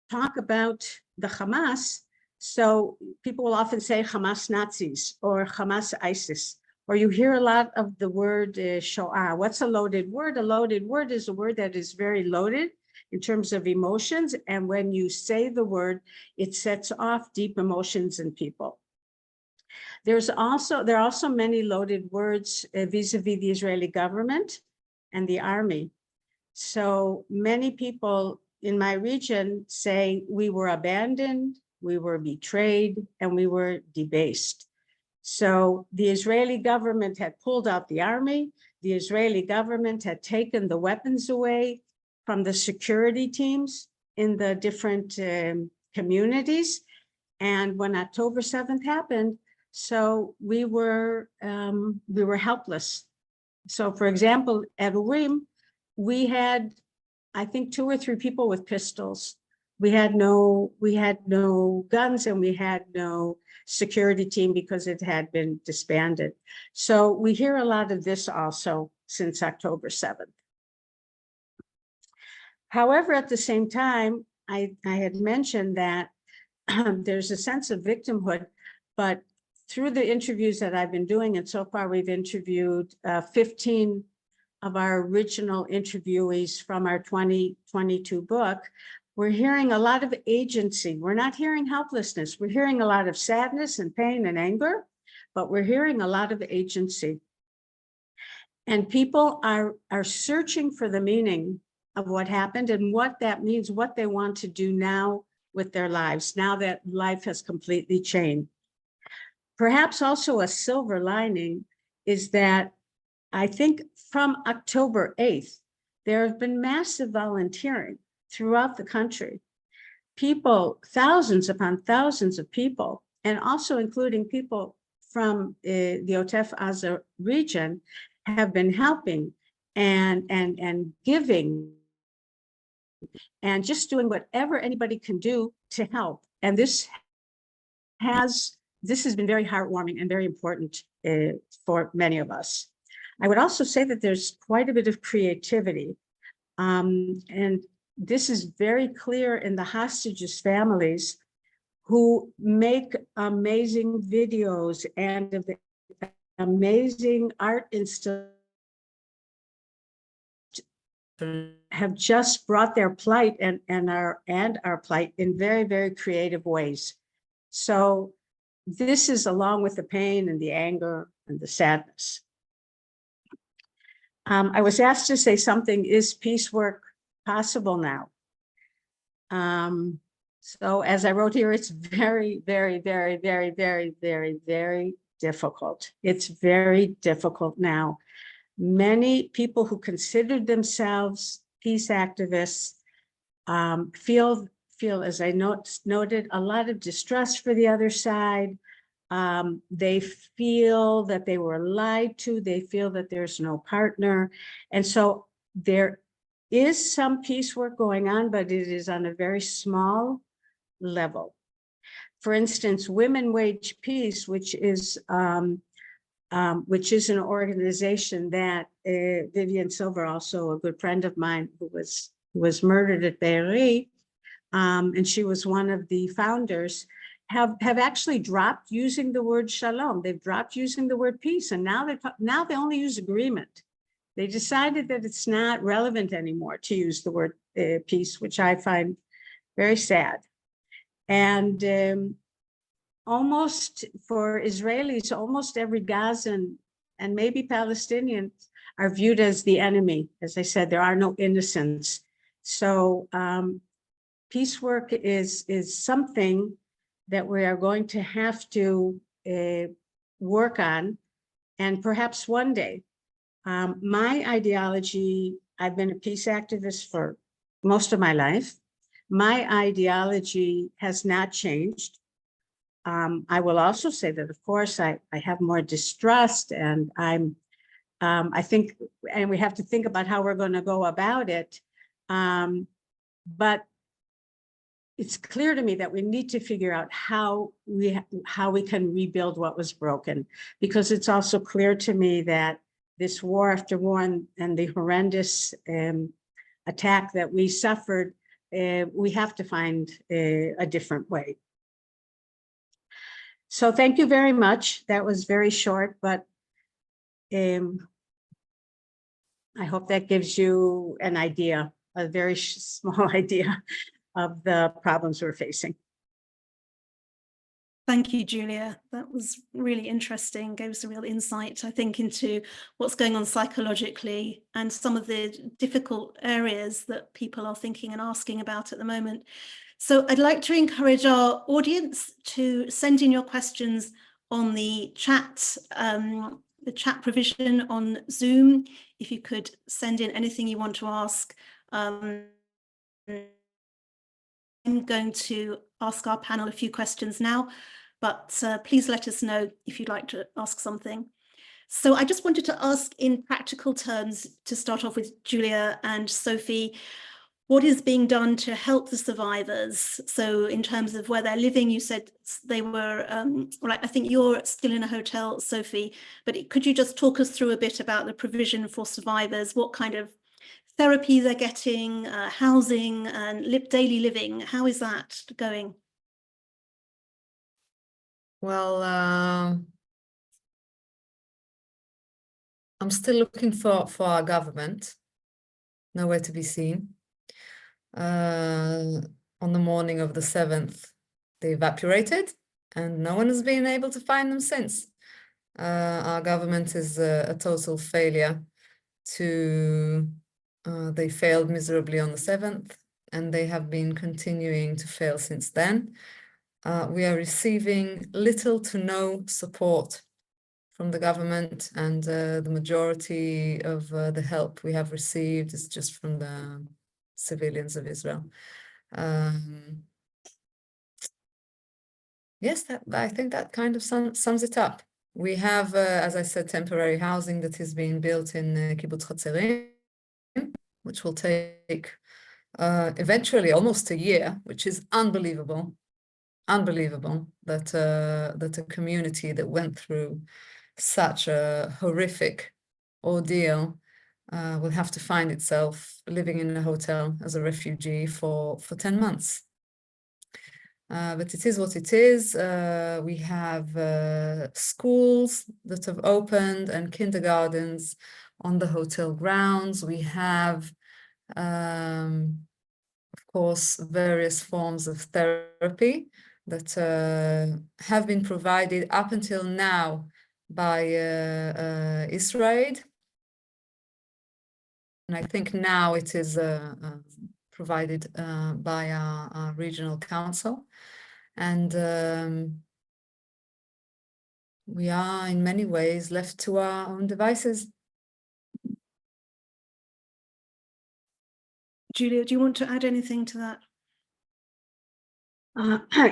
talk about the Hamas, so people will often say Hamas Nazis or Hamas ISIS, or you hear a lot of the word Shoah. What's a loaded word? A loaded word is a word that is very loaded in terms of emotions. And when you say the word, it sets off deep emotions in people. There are also many loaded words vis-a-vis the Israeli government and the army. So many people in my region say we were abandoned, we were betrayed, and we were debased. So the Israeli government had pulled out the army. The Israeli government had taken the weapons away from the security teams in the different communities. And when October 7th happened, so we were helpless. So for example, at Urim, we had, I think, 2 or 3 people with pistols. We had no guns, and we had no security team because it had been disbanded. So we hear a lot of this also since October 7th. However, at the same time, I had mentioned that there's a sense of victimhood, but through the interviews that I've been doing, and so far we've interviewed 15 of our original interviewees from our 2022 book, we're hearing a lot of agency. We're not hearing helplessness. We're hearing a lot of sadness and pain and anger, but we're hearing a lot of agency. And people are searching for the meaning of what happened and what that means, what they want to do now with their lives, now that life has completely changed. Perhaps also a silver lining is that I think from October 8th, there have been massive volunteering throughout the country. People, thousands upon thousands of people, and also including people from the Otef Aza region, have been helping and giving and just doing whatever anybody can do to help. And this has been very heartwarming and very important for many of us. I would also say that there's quite a bit of creativity. And this is very clear in the hostages' families who make amazing videos and of the amazing art installations have just brought their plight and our plight in very, very creative ways. So this is along with the pain and the anger and the sadness. I was asked to say something, is peace work possible now? So as I wrote here, it's very, very, very, very, very, very, very difficult. It's very difficult now. Many people who considered themselves peace activists feel, as I noted, a lot of distrust for the other side. They feel that they were lied to. They feel that there's no partner. And so there is some peace work going on, but it is on a very small level. For instance, Women Wage Peace, which is an organization that Vivian Silver, also a good friend of mine who was murdered at Be'eri, and she was one of the founders, have actually dropped using the word shalom. They've dropped using the word peace, and now they only use agreement. They decided that it's not relevant anymore to use the word peace, which I find very sad. And almost for Israelis, almost every Gazan and maybe Palestinians are viewed as the enemy. As I said, there are no innocents. So peace work is something that we are going to have to work on, and perhaps one day. My ideology, I've been a peace activist for most of my life. My ideology has not changed. I will also say that, of course, I have more distrust, and I think, and we have to think about how we're going to go about it. But it's clear to me that we need to figure out how we can rebuild what was broken, because it's also clear to me that this war after war and the horrendous attack that we suffered, we have to find a different way. So thank you very much. That was very short, but I hope that gives you an idea, a very small idea of the problems we're facing. Thank you, Julia. That was really interesting. Gave us a real insight, I think, into what's going on psychologically and some of the difficult areas that people are thinking and asking about at the moment. So I'd like to encourage our audience to send in your questions on the chat provision on Zoom. If you could send in anything you want to ask. I'm going to ask our panel a few questions now, but please let us know if you'd like to ask something. So I just wanted to ask in practical terms, to start off with Julia and Sofie, what is being done to help the survivors? So in terms of where they're living, you said they were, right, I think you're still in a hotel, Sofie, but could you just talk us through a bit about the provision for survivors? What kind of therapy they're getting, housing and daily living? How is that going? Well, I'm still looking for our government, nowhere to be seen. On the morning of the 7th, they evaporated and no one has been able to find them since. Our government is a total failure they failed miserably on the 7th and they have been continuing to fail since then. We are receiving little to no support from the government, and the majority of the help we have received is just from the civilians of Israel. Yes, I think that kind of sums it up. We have, as I said, temporary housing that is being built in Kibbutz Chaitin, which will take eventually almost a year, which is unbelievable. Unbelievable that a community that went through such a horrific ordeal will have to find itself living in a hotel as a refugee for 10 months. But it is what it is. We have schools that have opened and kindergartens on the hotel grounds. We have, of course, various forms of therapy that have been provided up until now by Israel. And I think now it is provided by our regional council. And we are in many ways left to our own devices. Julia, do you want to add anything to that?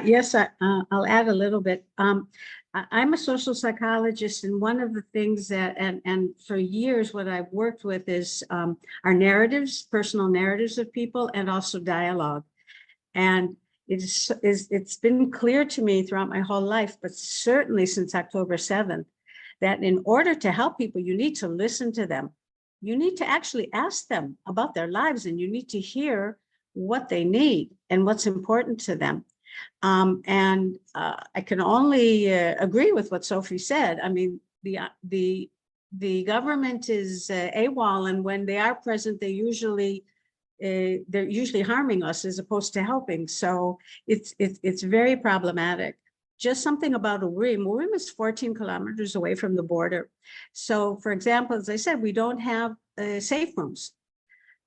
Yes, I'll add a little bit. I'm a social psychologist, and one of the things that, and for years, what I've worked with is our narratives, personal narratives of people, and also dialogue. And it's been clear to me throughout my whole life, but certainly since October 7th, that in order to help people, you need to listen to them. You need to actually ask them about their lives, and you need to hear what they need and what's important to them. I can only agree with what Sofie said. I mean, the government is AWOL, and when they are present, they're usually harming us as opposed to helping. So it's very problematic. Just something about Urim. Urim is 14 kilometers away from the border. So, for example, as I said, we don't have safe rooms.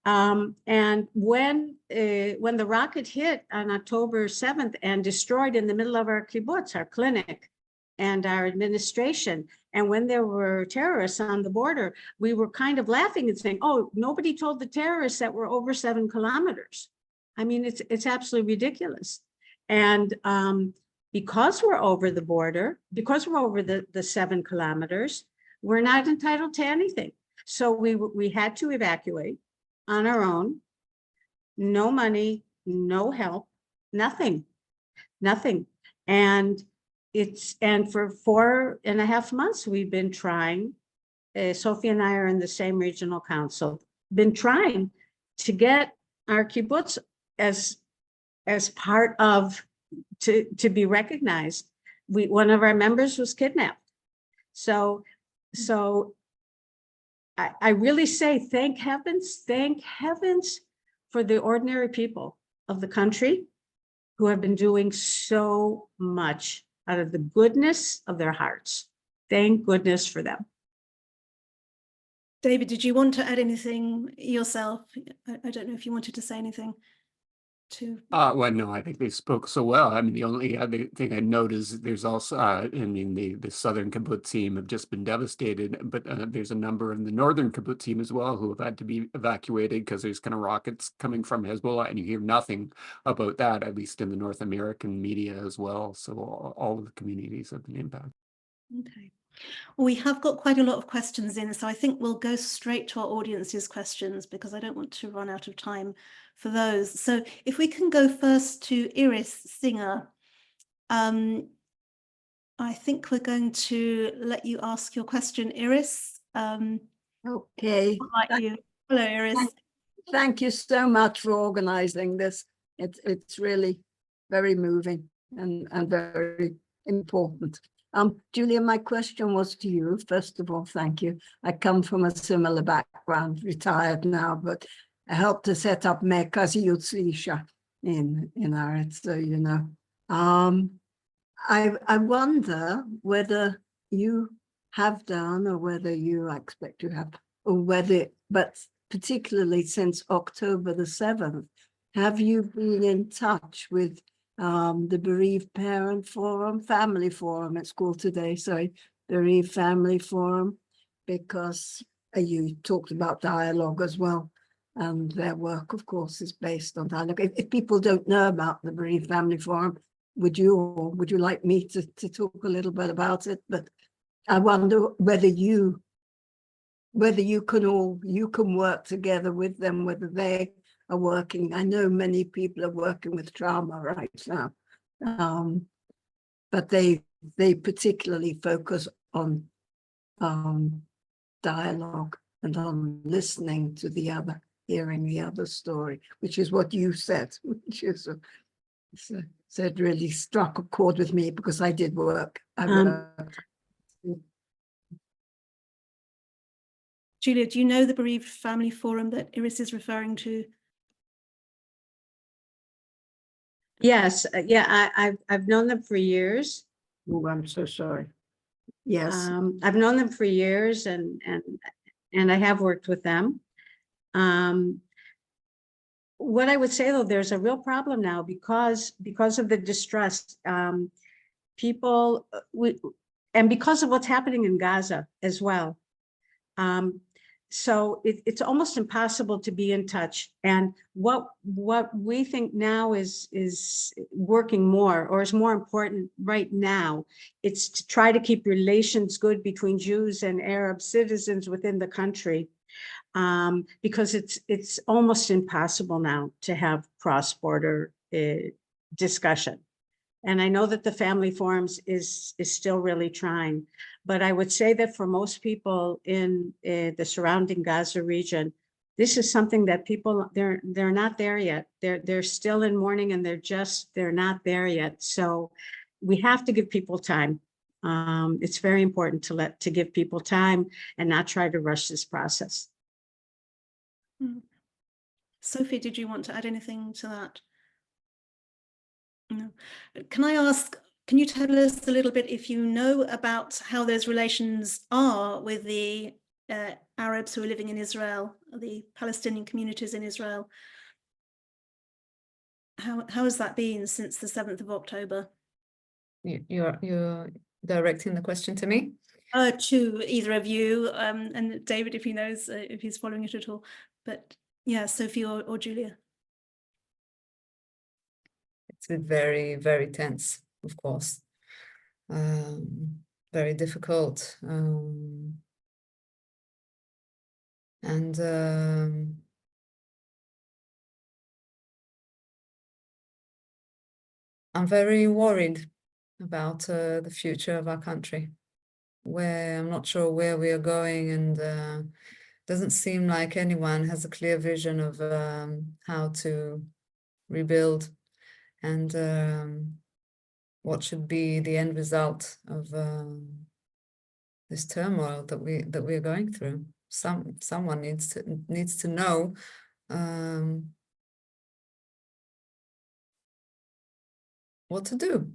And when the rocket hit on October 7th and destroyed in the middle of our kibbutz, our clinic and our administration, and when there were terrorists on the border, we were kind of laughing and saying, oh, nobody told the terrorists that we're over 7 kilometers. I mean, it's absolutely ridiculous. And because we're over the border, because we're over the 7 kilometers, we're not entitled to anything. So we had to evacuate on our own, no money, no help, nothing. And for 4.5 months, we've been trying Sofie and I are in the same regional council, been trying to get our kibbutz as part of, to be recognized. One of our members was kidnapped. So I really say thank heavens for the ordinary people of the country who have been doing so much out of the goodness of their hearts. Thank goodness for them. David, did you want to add anything yourself? I don't know if you wanted to say anything to. Well, no, I think they spoke so well. I mean, the only other thing I note is there's also, I mean, the southern Kibbutzim have just been devastated, but there's a number in the northern Kibbutzim as well who have had to be evacuated because there's kind of rockets coming from Hezbollah, and you hear nothing about that, at least in the North American media as well. So all of the communities have been impacted. Okay. We have got quite a lot of questions in, so I think we'll go straight to our audience's questions because I don't want to run out of time for those. So if we can go first to Iris Singer, I think we're going to let you ask your question, Iris. Okay. You. Hello, Iris. Thank you so much for organizing this. It's really very moving and very important. Julia, my question was to you. First of all, thank you. I come from a similar background, retired now, but I helped to set up Merkaz Yutzisha in Eretz, so you know. I wonder whether you have done, or whether you expect to have, or whether, but particularly since October the 7th, have you been in touch with the Bereaved Parent Forum, Family Forum, it's called today, sorry, Bereaved Family Forum, because you talked about dialogue as well, and their work, of course, is based on dialogue. If people don't know about the Bereaved Family Forum, would you like me to talk a little bit about it? But I wonder whether you can work together with them, whether they are working. I know many people are working with trauma right now, but they particularly focus on dialogue and on listening to the other, hearing the other story, which is what you said, which is said really struck a chord with me because I did work. Julia, do you know the Bereaved Family Forum that Iris is referring to? Yes, yeah, I've known them for years. Oh, I'm so sorry. Yes. I've known them for years, and I have worked with them. What I would say though, there's a real problem now because of the distress. People, and because of what's happening in Gaza as well. So it's almost impossible to be in touch. And what we think now is working more, or is more important right now, it's to try to keep relations good between Jews and Arab citizens within the country, because it's almost impossible now to have cross-border discussion. And I know that the Family Forums is still really trying, but I would say that for most people in the surrounding Gaza region, this is something that people, they're not there yet. They're still in mourning, and they're not there yet. So we have to give people time. It's very important to give people time and not try to rush this process. Sofie, did you want to add anything to that? No. Can I ask, can you tell us a little bit if you know about how those relations are with the Arabs who are living in Israel, the Palestinian communities in Israel? How has that been since the 7th of October? You're directing the question to me? To either of you, and David, if he knows, if he's following it at all. But yeah, Sofie or Julia. It's very, very tense, of course. Very difficult. And I'm very worried about the future of our country. where I'm not sure where we are going, and doesn't seem like anyone has a clear vision of how to rebuild and what should be the end result of this turmoil that we are going through. Someone needs to know what to do.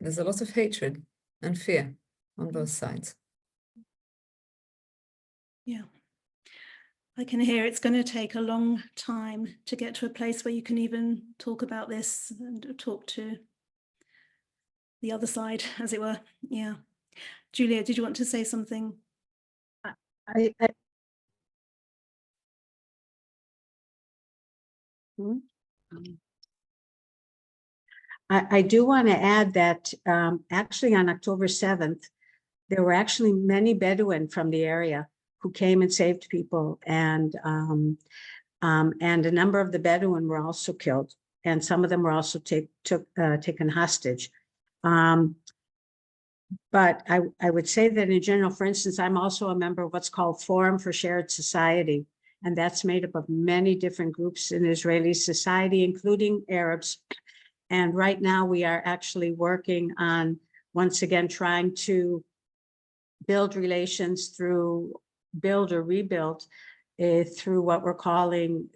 There's a lot of hatred and fear on both sides. Yeah. I can hear it's going to take a long time to get to a place where you can even talk about this and talk to the other side, as it were. Yeah. Julia, did you want to say something? I do want to add that actually on October 7th, there were actually many Bedouin from the area who came and saved people, and a number of the Bedouin were also killed, and some of them were also taken hostage. But I would say that in general, for instance, I'm also a member of what's called Forum for Shared Society, and that's made up of many different groups in Israeli society, including Arabs. And right now we are actually working on, once again, trying to build relations through build or rebuild through what we're calling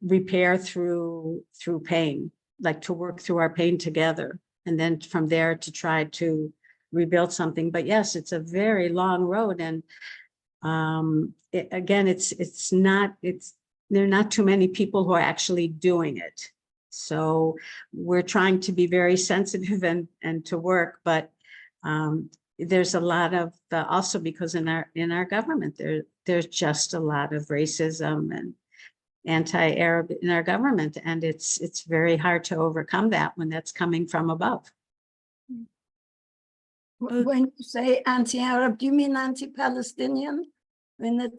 repair through pain, like to work through our pain together. And then from there to try to rebuild something. But yes, it's a very long road. And there are not too many people who are actually doing it. So we're trying to be very sensitive and to work, but there's a lot of also because in our government there's just a lot of racism and anti-Arab in our government, and it's very hard to overcome that when that's coming from above. When you say anti-Arab, do you mean anti-Palestinian? I mean,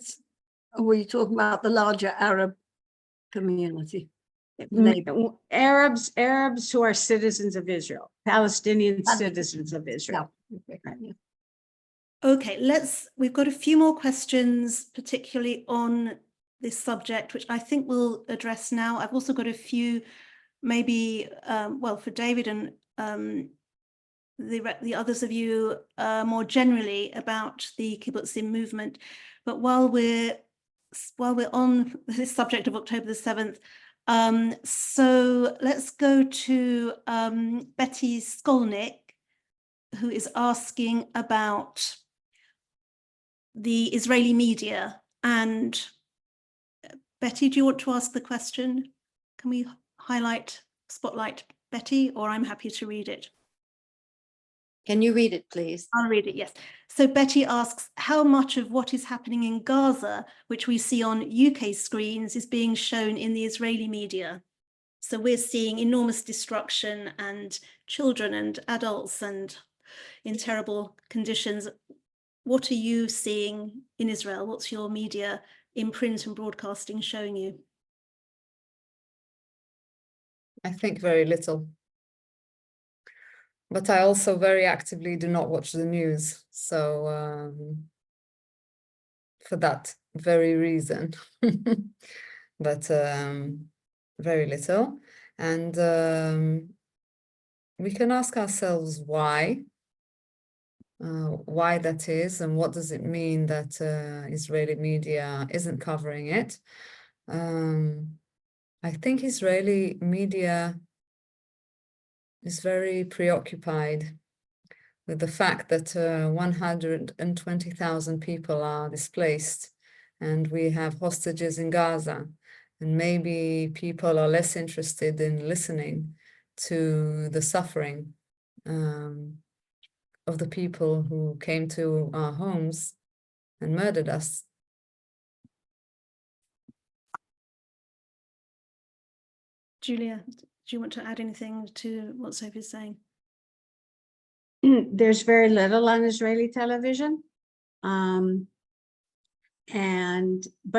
were you talking about the larger Arab community? Arabs who are citizens of Israel, Palestinian citizens of Israel. Yeah. Okay, we've got a few more questions, particularly on this subject, which I think we'll address now. I've also got a few, maybe, for David and the others of you more generally about the Kibbutzim movement. But while we're on this subject of October the 7th, so let's go to Betty Skolnick, who is asking about the Israeli media. And Betty, do you want to ask the question? Can we spotlight Betty, or I'm happy to read it? Can you read it, please? I'll read it, yes. So Betty asks, how much of what is happening in Gaza, which we see on UK screens, is being shown in the Israeli media? So we're seeing enormous destruction and children and adults and in terrible conditions. What are you seeing in Israel? What's your media in print and broadcasting showing you? I think very little. But I also very actively do not watch the news. So for that very reason, but very little. And we can ask ourselves why that is, and what does it mean that Israeli media isn't covering it. I think Israeli media is very preoccupied with the fact that 120,000 people are displaced and we have hostages in Gaza, and maybe people are less interested in listening to the suffering of the people who came to our homes and murdered us. Julia, do you want to add anything to what Sophie is saying? There's very little on Israeli television. But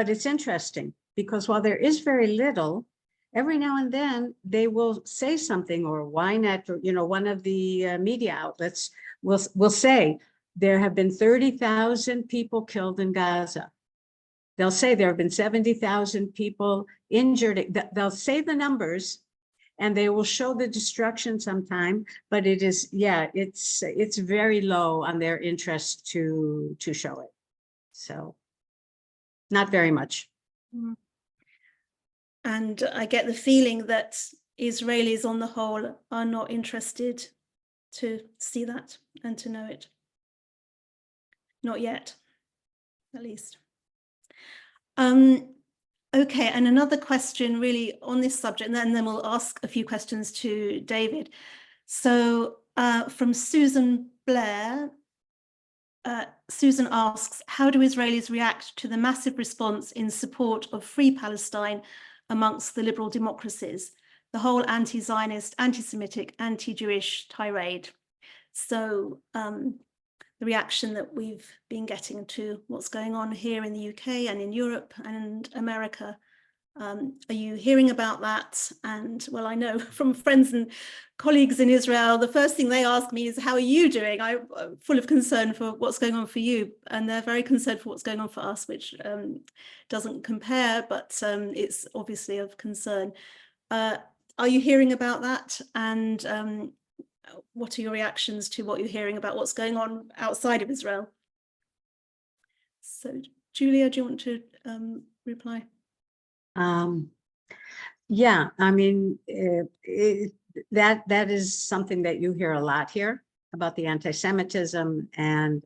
it's interesting because while there is very little, every now and then they will say something, or Ynet, or, you know, one of the media outlets will say, there have been 30,000 people killed in Gaza. They'll say there have been 70,000 people injured. They'll say the numbers, and they will show the destruction sometime, but it is, yeah, it's very low on their interest to show it. So not very much. And I get the feeling that Israelis on the whole are not interested to see that and to know it. Not yet, at least. Okay, and another question really on this subject, and then we'll ask a few questions to David. So from Susan Blair, Susan asks, how do Israelis react to the massive response in support of free Palestine amongst the liberal democracies, the whole anti-Zionist, anti-Semitic, anti-Jewish tirade? So the reaction that we've been getting to what's going on here in the UK and in Europe and America. Are you hearing about that? And well, I know from friends and colleagues in Israel, the first thing they ask me is, how are you doing? I'm full of concern for what's going on for you. And they're very concerned for what's going on for us, which doesn't compare, but it's obviously of concern. Are you hearing about that? And what are your reactions to what you're hearing about what's going on outside of Israel? So, Julia, do you want to reply? Yeah, I mean, that is something that you hear a lot here about the anti-Semitism, and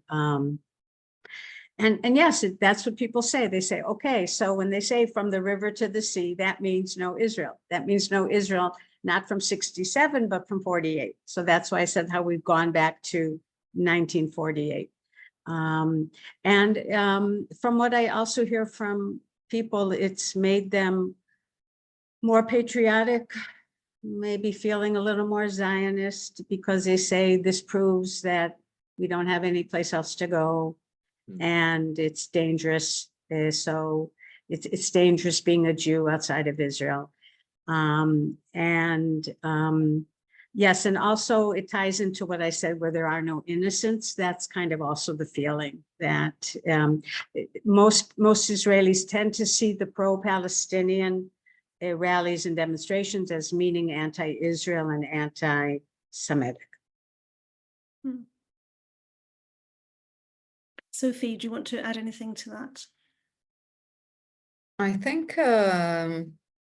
yes, that's what people say. They say, okay, so when they say from the river to the sea, that means no Israel. That means no Israel, not from 67, but from 48. So that's why I said how we've gone back to 1948. From what I also hear from people, it's made them more patriotic, maybe feeling a little more Zionist, because they say this proves that we don't have any place else to go, and it's dangerous. So it's dangerous being a Jew outside of Israel. Yes, and also it ties into what I said, where there are no innocents. That's kind of also the feeling that most Israelis tend to see the pro-Palestinian rallies and demonstrations as meaning anti-Israel and anti-Semitic. Sophie, do you want to add anything to that? I think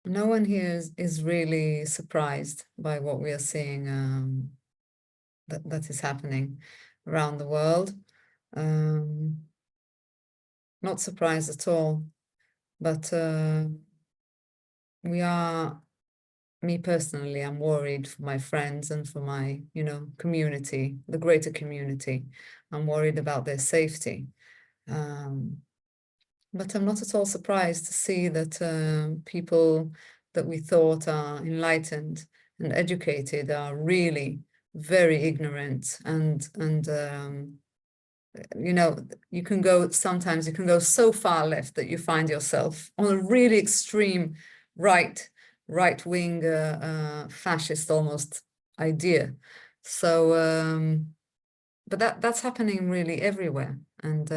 no one here is really surprised by what we are seeing that is happening around the world. Not surprised at all, but me personally, I'm worried for my friends and for my, community, the greater community. I'm worried about their safety. But I'm not at all surprised to see that people that we thought are enlightened and educated are really very ignorant, and sometimes you can go so far left that you find yourself on a really extreme right-wing fascist almost idea. So but that's happening really everywhere, and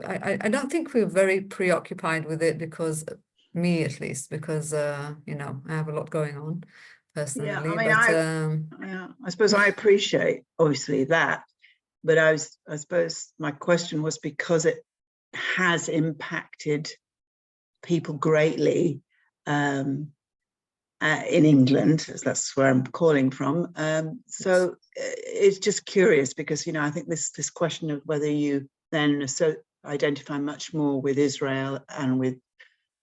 I don't think we're very preoccupied with it, because me at least, because I have a lot going on personally. Yeah, I suppose I appreciate obviously that, but I suppose my question was because it has impacted people greatly in England, as that's where I'm calling from. So it's just curious, because I think this question of whether you then identify much more with Israel and with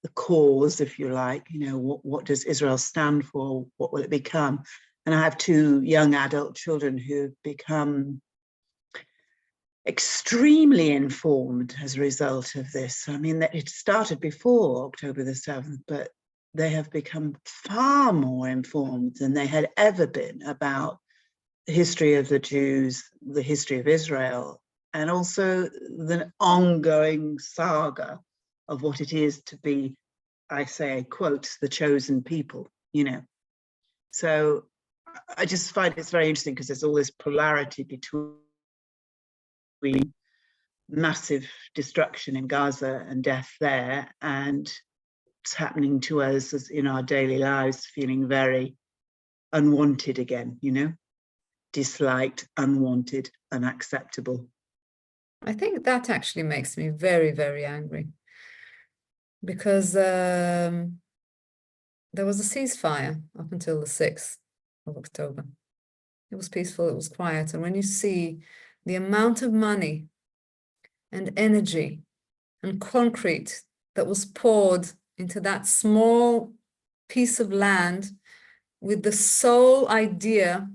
the cause, if you like, what does Israel stand for? What will it become? And I have two young adult children who've become extremely informed as a result of this. I mean, it started before October the 7th, but they have become far more informed than they had ever been about the history of the Jews, the history of Israel, and also the ongoing saga of what it is to be I say, quotes, the chosen people, you know. So I just find it's very interesting because there's all this polarity between massive destruction in Gaza and death there, and it's happening to us as in our daily lives, feeling very unwanted again, you know, disliked, unwanted, unacceptable. I think that actually makes me very, very angry, because there was a ceasefire up until the 6th of October. It was peaceful, it was quiet. And when you see the amount of money and energy and concrete that was poured into that small piece of land with the sole idea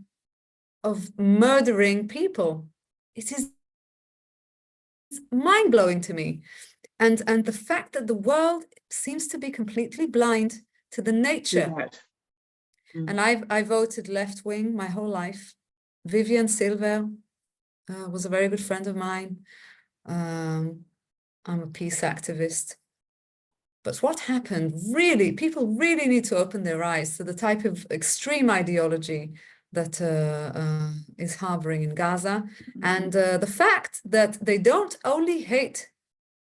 of murdering people, it is mind-blowing to me. And the fact that the world seems to be completely blind to the nature. And I voted left-wing my whole life. Vivian Silver was a very good friend of mine. I'm a peace activist. But what happened, really, people really need to open their eyes to the type of extreme ideology that is harboring in Gaza. And the fact that they don't only hate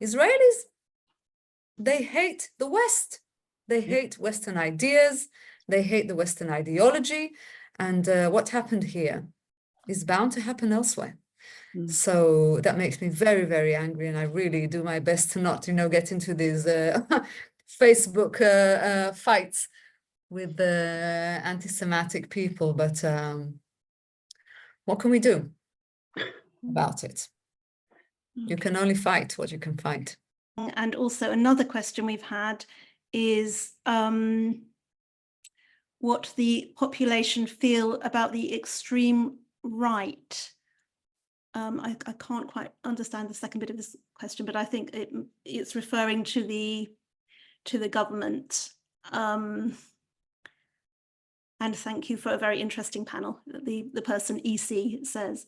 Israelis, they hate the West. They hate Western ideas, they hate the Western ideology. And what happened here is bound to happen elsewhere. So that makes me very, very angry, and I really do my best to not, get into these Facebook fights with the anti-Semitic people. But what can we do about it? You can only fight what you can fight. And also another question we've had is what the population feel about the extreme right. I can't quite understand the second bit of this question, but I think it's referring to the government. And thank you for a very interesting panel, the person EC says.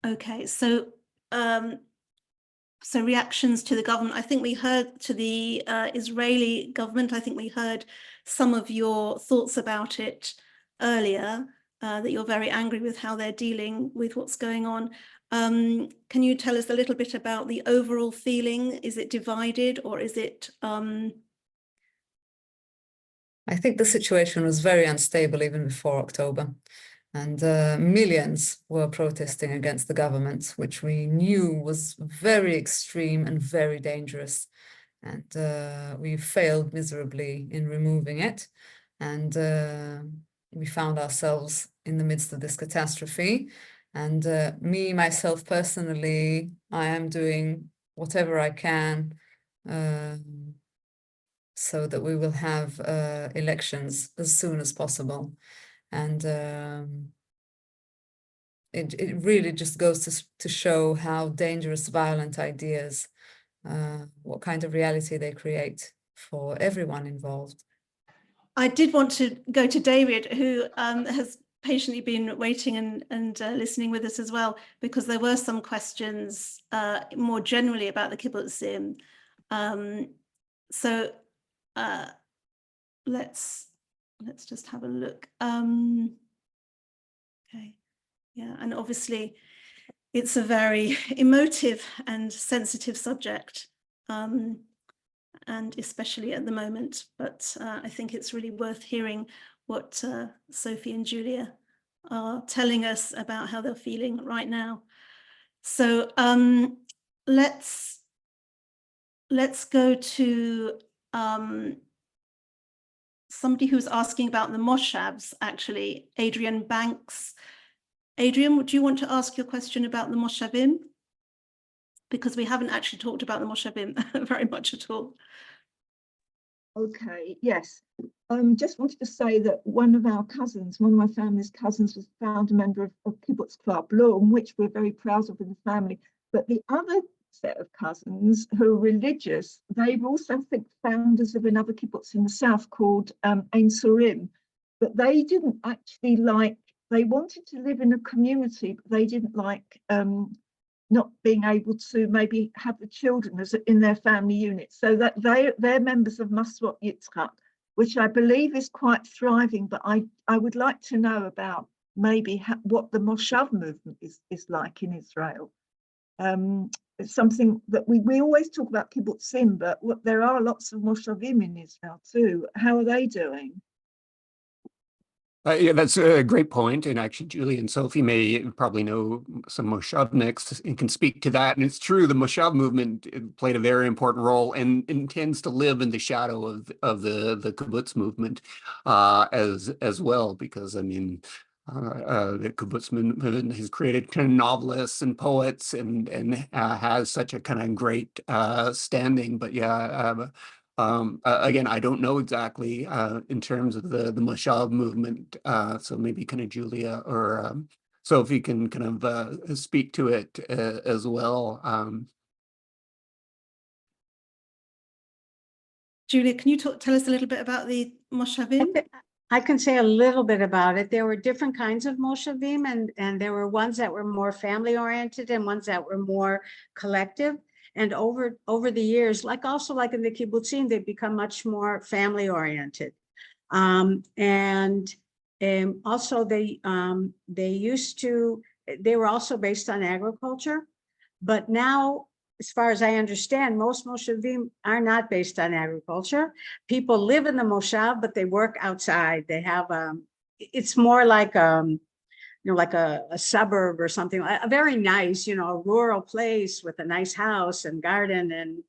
Okay, so reactions to the government. I think we heard to the Israeli government. I think we heard some of your thoughts about it earlier. That you're very angry with how they're dealing with what's going on. Can you tell us a little bit about the overall feeling? Is it divided, or is it? I think the situation was very unstable even before October, and millions were protesting against the government, which we knew was very extreme and very dangerous. And we failed miserably in removing it. And we found ourselves in the midst of this catastrophe. And me, myself personally, I am doing whatever I can so that we will have elections as soon as possible. And it really just goes to show how dangerous violent ideas, what kind of reality they create for everyone involved. I did want to go to David, who has patiently been waiting and listening with us as well, because there were some questions more generally about the Kibbutzim. So let's just have a look. Okay, yeah, and obviously it's a very emotive and sensitive subject. And especially at the moment, but I think it's really worth hearing what Sofie and Julia are telling us about how they're feeling right now. So let's go to somebody who's asking about the moshavs, actually, Adrian Banks. Adrian, would you want to ask your question about the moshavim? Because we haven't actually talked about the moshavim very much at all. Okay, yes. Just wanted to say that one of my family's cousins, was found a member of Kibbutz Club Law, which we're very proud of in the family. But the other set of cousins who are religious, they've also think founders of another kibbutz in the south called Ein Surim. But they didn't actually they wanted to live in a community, but they didn't like not being able to maybe have the children as in their family unit, so that they're members of Maswat Yitzchak, which I believe is quite thriving. But I would like to know about maybe what the Moshav movement is like in Israel. It's something that we always talk about Kibbutzim, but there are lots of Moshavim in Israel too. How are they doing? Yeah, that's a great point. And actually, Julie and Sophie may probably know some Moshavniks and can speak to that. And it's true, the Moshav movement played a very important role and tends to live in the shadow of the Kibbutz movement as well, because I mean, the Kibbutz movement has created kind of novelists and poets and has such a kind of great standing. But yeah, again, I don't know exactly in terms of the Moshav movement. So maybe kind of Julia or Sophie can kind of speak to it as well. Julia, can you tell us a little bit about the Moshavim? I can say a little bit about it. There were different kinds of Moshavim, and there were ones that were more family oriented and ones that were more collective. And over the years, like in the Kibbutzim, they've become much more family oriented. And also they were also based on agriculture, but now, as far as I understand, most Moshavim are not based on agriculture. People live in the Moshav, but they work outside. They have, it's more like, like a suburb or something, a very nice, rural place with a nice house and garden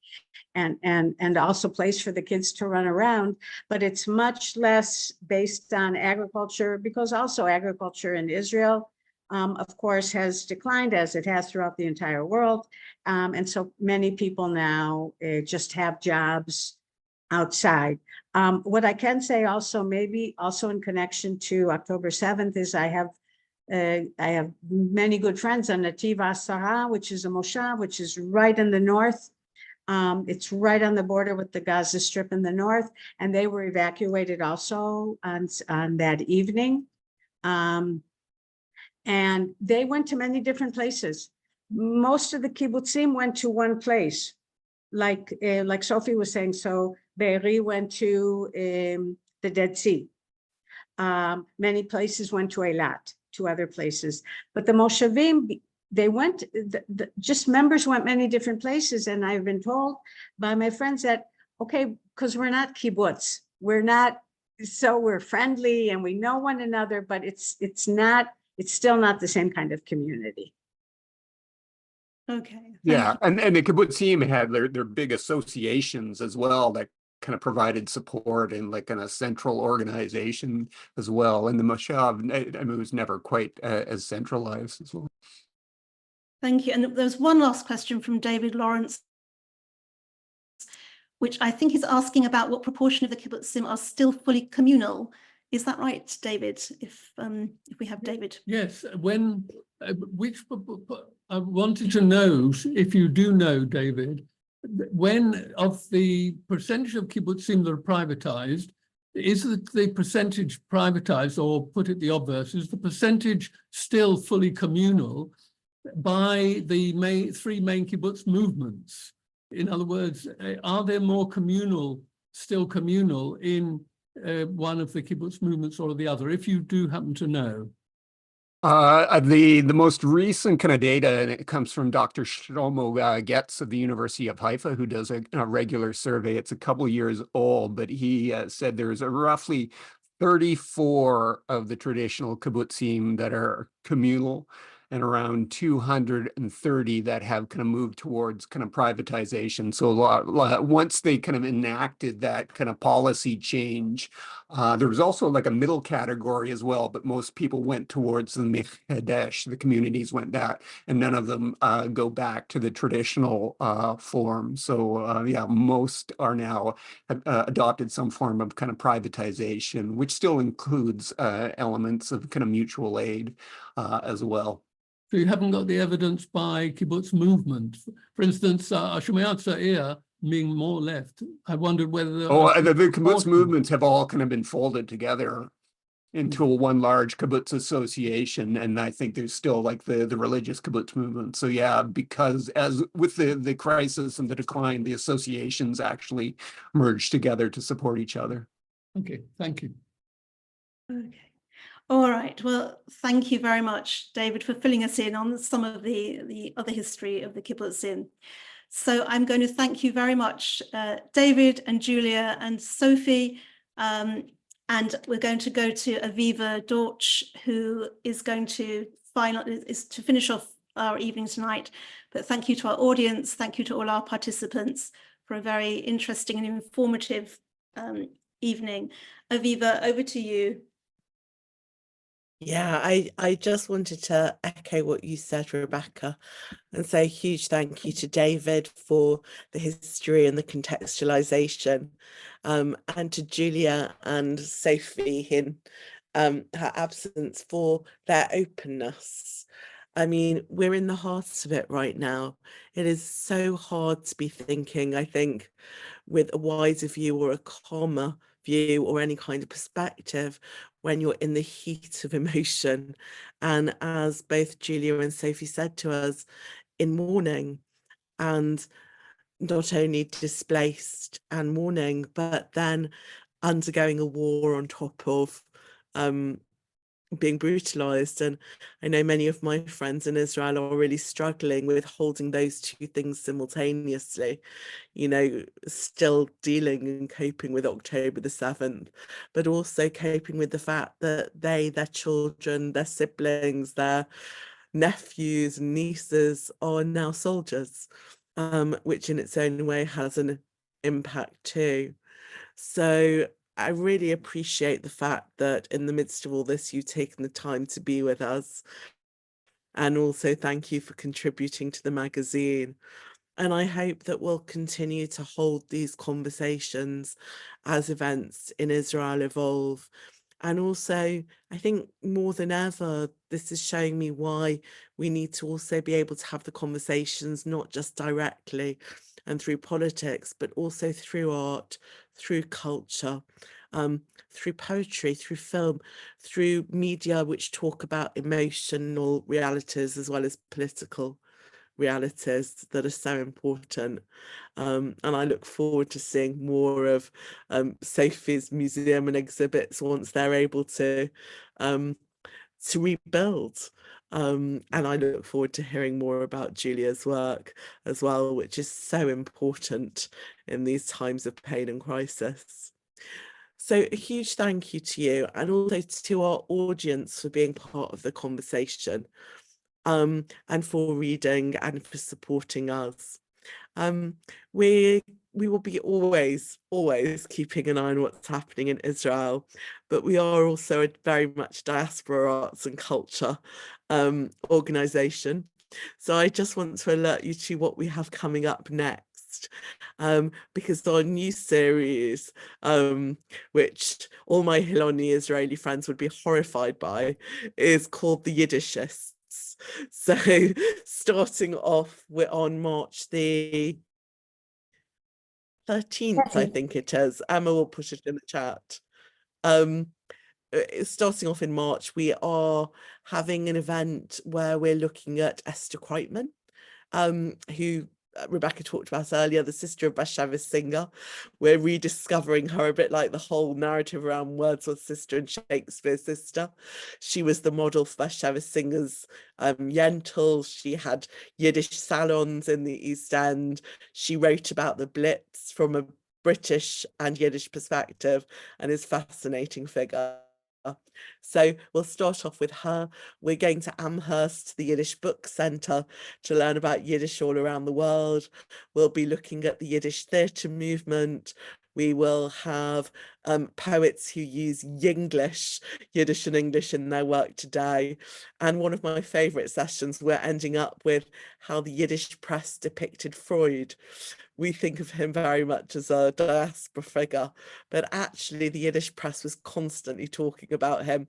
and also place for the kids to run around. But it's much less based on agriculture, because also agriculture in Israel, of course, has declined, as it has throughout the entire world. And so many people now just have jobs outside. What I can say also, maybe also in connection to October 7th, is I have many good friends on Nativ Asara, which is a moshav, which is right in the north. It's right on the border with the Gaza Strip in the north, and they were evacuated also on that evening. And they went to many different places. Most of the kibbutzim went to one place, like Sophie was saying. So Be'eri went to the Dead Sea. Many places went to Eilat, to other places. But the Moshavim, they went, just members went many different places. And I've been told by my friends that, okay, because we're not kibbutz, we're friendly and we know one another, but it's still not the same kind of community. Okay. Yeah, and the Kibbutzim had their big associations as well that kind of provided support and like kind of central organization as well. And the Moshav, it was never quite as centralized as well. Thank you. And there's one last question from David Lawrence, which I think is asking about what proportion of the kibbutzim are still fully communal. Is that right, David? If we have David. Yes. I wanted to know, if you do know, David, when of the percentage of kibbutzim that are privatized, is the percentage privatized, or put it the obverse, is the percentage still fully communal by the three main kibbutz movements? In other words, are there more still communal in one of the kibbutz movements or the other, if you do happen to know? The most recent kind of data, and it comes from Dr. Shlomo Getz of the University of Haifa, who does a regular survey. It's a couple years old, but he said there's roughly 34 of the traditional kibbutzim that are communal, and around 230 that have kind of moved towards kind of privatization. So once they kind of enacted that kind of policy change, there was also like a middle category as well, but most people went towards the Mechadesh, the communities went that, and none of them go back to the traditional form. So yeah, most are now adopted some form of kind of privatization, which still includes elements of kind of mutual aid as well. So you haven't got the evidence by kibbutz movement. For instance, Shumayat Sa'ir being more left. I wondered whether... the kibbutz movements have all kind of been folded together. into one large kibbutz association. And I think there's still like the religious kibbutz movement. So yeah, because as with the crisis and the decline, the associations actually merged together to support each other. Okay, thank you. Okay. All right. Well, thank you very much, David, for filling us in on some of the other history of the Kibbutzim. So I'm going to thank you very much, David and Julia and Sophie. And we're going to go to Aviva Dorch, who is going to finish off our evening tonight. But thank you to our audience. Thank you to all our participants for a very interesting and informative evening. Aviva, over to you. Yeah, I just wanted to echo what you said, Rebecca, and say a huge thank you to David for the history and the contextualization, and to Julia and Sophie in her absence for their openness. I mean, we're in the heart of it right now. It is so hard to be thinking, I think, with a wider view or a calmer view or any kind of perspective when you're in the heat of emotion. And as both Julia and Sophie said to us, in mourning, and not only displaced and mourning, but then undergoing a war on top of being brutalized. And I know many of my friends in Israel are really struggling with holding those two things simultaneously, you know, still dealing and coping with October the 7th, but also coping with the fact that their children, their siblings, their nephews and nieces are now soldiers, which in its own way has an impact too. So I really appreciate the fact that in the midst of all this, you've taken the time to be with us. And also thank you for contributing to the magazine. And I hope that we'll continue to hold these conversations as events in Israel evolve. And also, I think more than ever, this is showing me why we need to also be able to have the conversations, not just directly and through politics, but also through art, through culture, through poetry, through film, through media which talk about emotional realities as well as political realities that are so important. And I look forward to seeing more of Sophie's museum and exhibits once they're able to rebuild. And I look forward to hearing more about Julia's work as well, which is so important in these times of pain and crisis. So a huge thank you to you, and also to our audience for being part of the conversation, and for reading and for supporting us. We will be always keeping an eye on what's happening in Israel, but we are also a very much diaspora arts and culture organisation. So I just want to alert you to what we have coming up next, because our new series, which all my Hiloni Israeli friends would be horrified by, is called The Yiddishists. So starting off, we're on March the 13th, I think it is. Emma will put it in the chat. Starting off in March, we are having an event where we're looking at Esther Kreitman, who Rebecca talked about earlier, the sister of Bashevis Singer. We're rediscovering her a bit like the whole narrative around Wordsworth's sister and Shakespeare's sister. She was the model for Bashevis Singer's Yentl. She had Yiddish salons in the East End. She wrote about the Blitz from a British and Yiddish perspective and is a fascinating figure. So we'll start off with her. We're going to Amherst, the Yiddish Book Centre, to learn about Yiddish all around the world. We'll be looking at the Yiddish theatre movement. We will have poets who use Yinglish, Yiddish and English in their work today. And one of my favourite sessions, we're ending up with how the Yiddish press depicted Freud. We think of him very much as a diaspora figure, but actually the Yiddish press was constantly talking about him,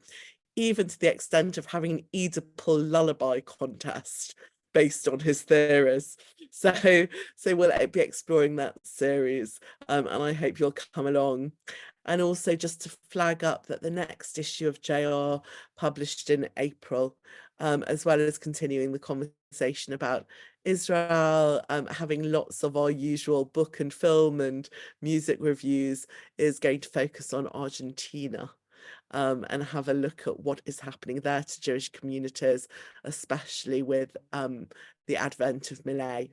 even to the extent of having an Oedipal lullaby contest based on his theories. So we'll be exploring that series, and I hope you'll come along. And also just to flag up that the next issue of JR published in April, as well as continuing the conversation about Israel, having lots of our usual book and film and music reviews, is going to focus on Argentina. And have a look at what is happening there to Jewish communities, especially with the advent of Millet.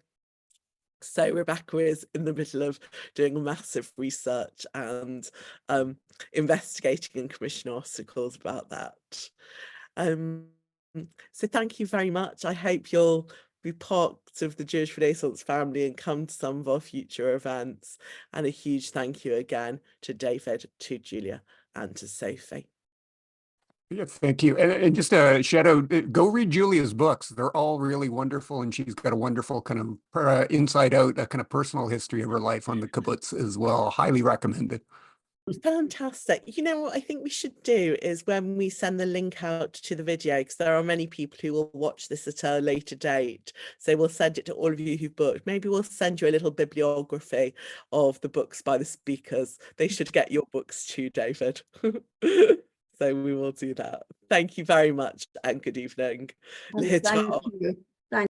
So Rebecca is in the middle of doing massive research and investigating and commissioning articles about that. So thank you very much. I hope you'll be part of the Jewish Renaissance family and come to some of our future events. And a huge thank you again to David, to Julia, and to Sophie. Yeah, thank you. And just a shout out, go read Julia's books. They're all really wonderful. And she's got a wonderful kind of inside out, a kind of personal history of her life on the kibbutz as well. Highly recommended. Fantastic. You know what I think we should do is when we send the link out to the video, because there are many people who will watch this at a later date. So we'll send it to all of you who've booked. Maybe we'll send you a little bibliography of the books by the speakers. They should get your books too, David. So we will do that. Thank you very much and good evening. Thank you.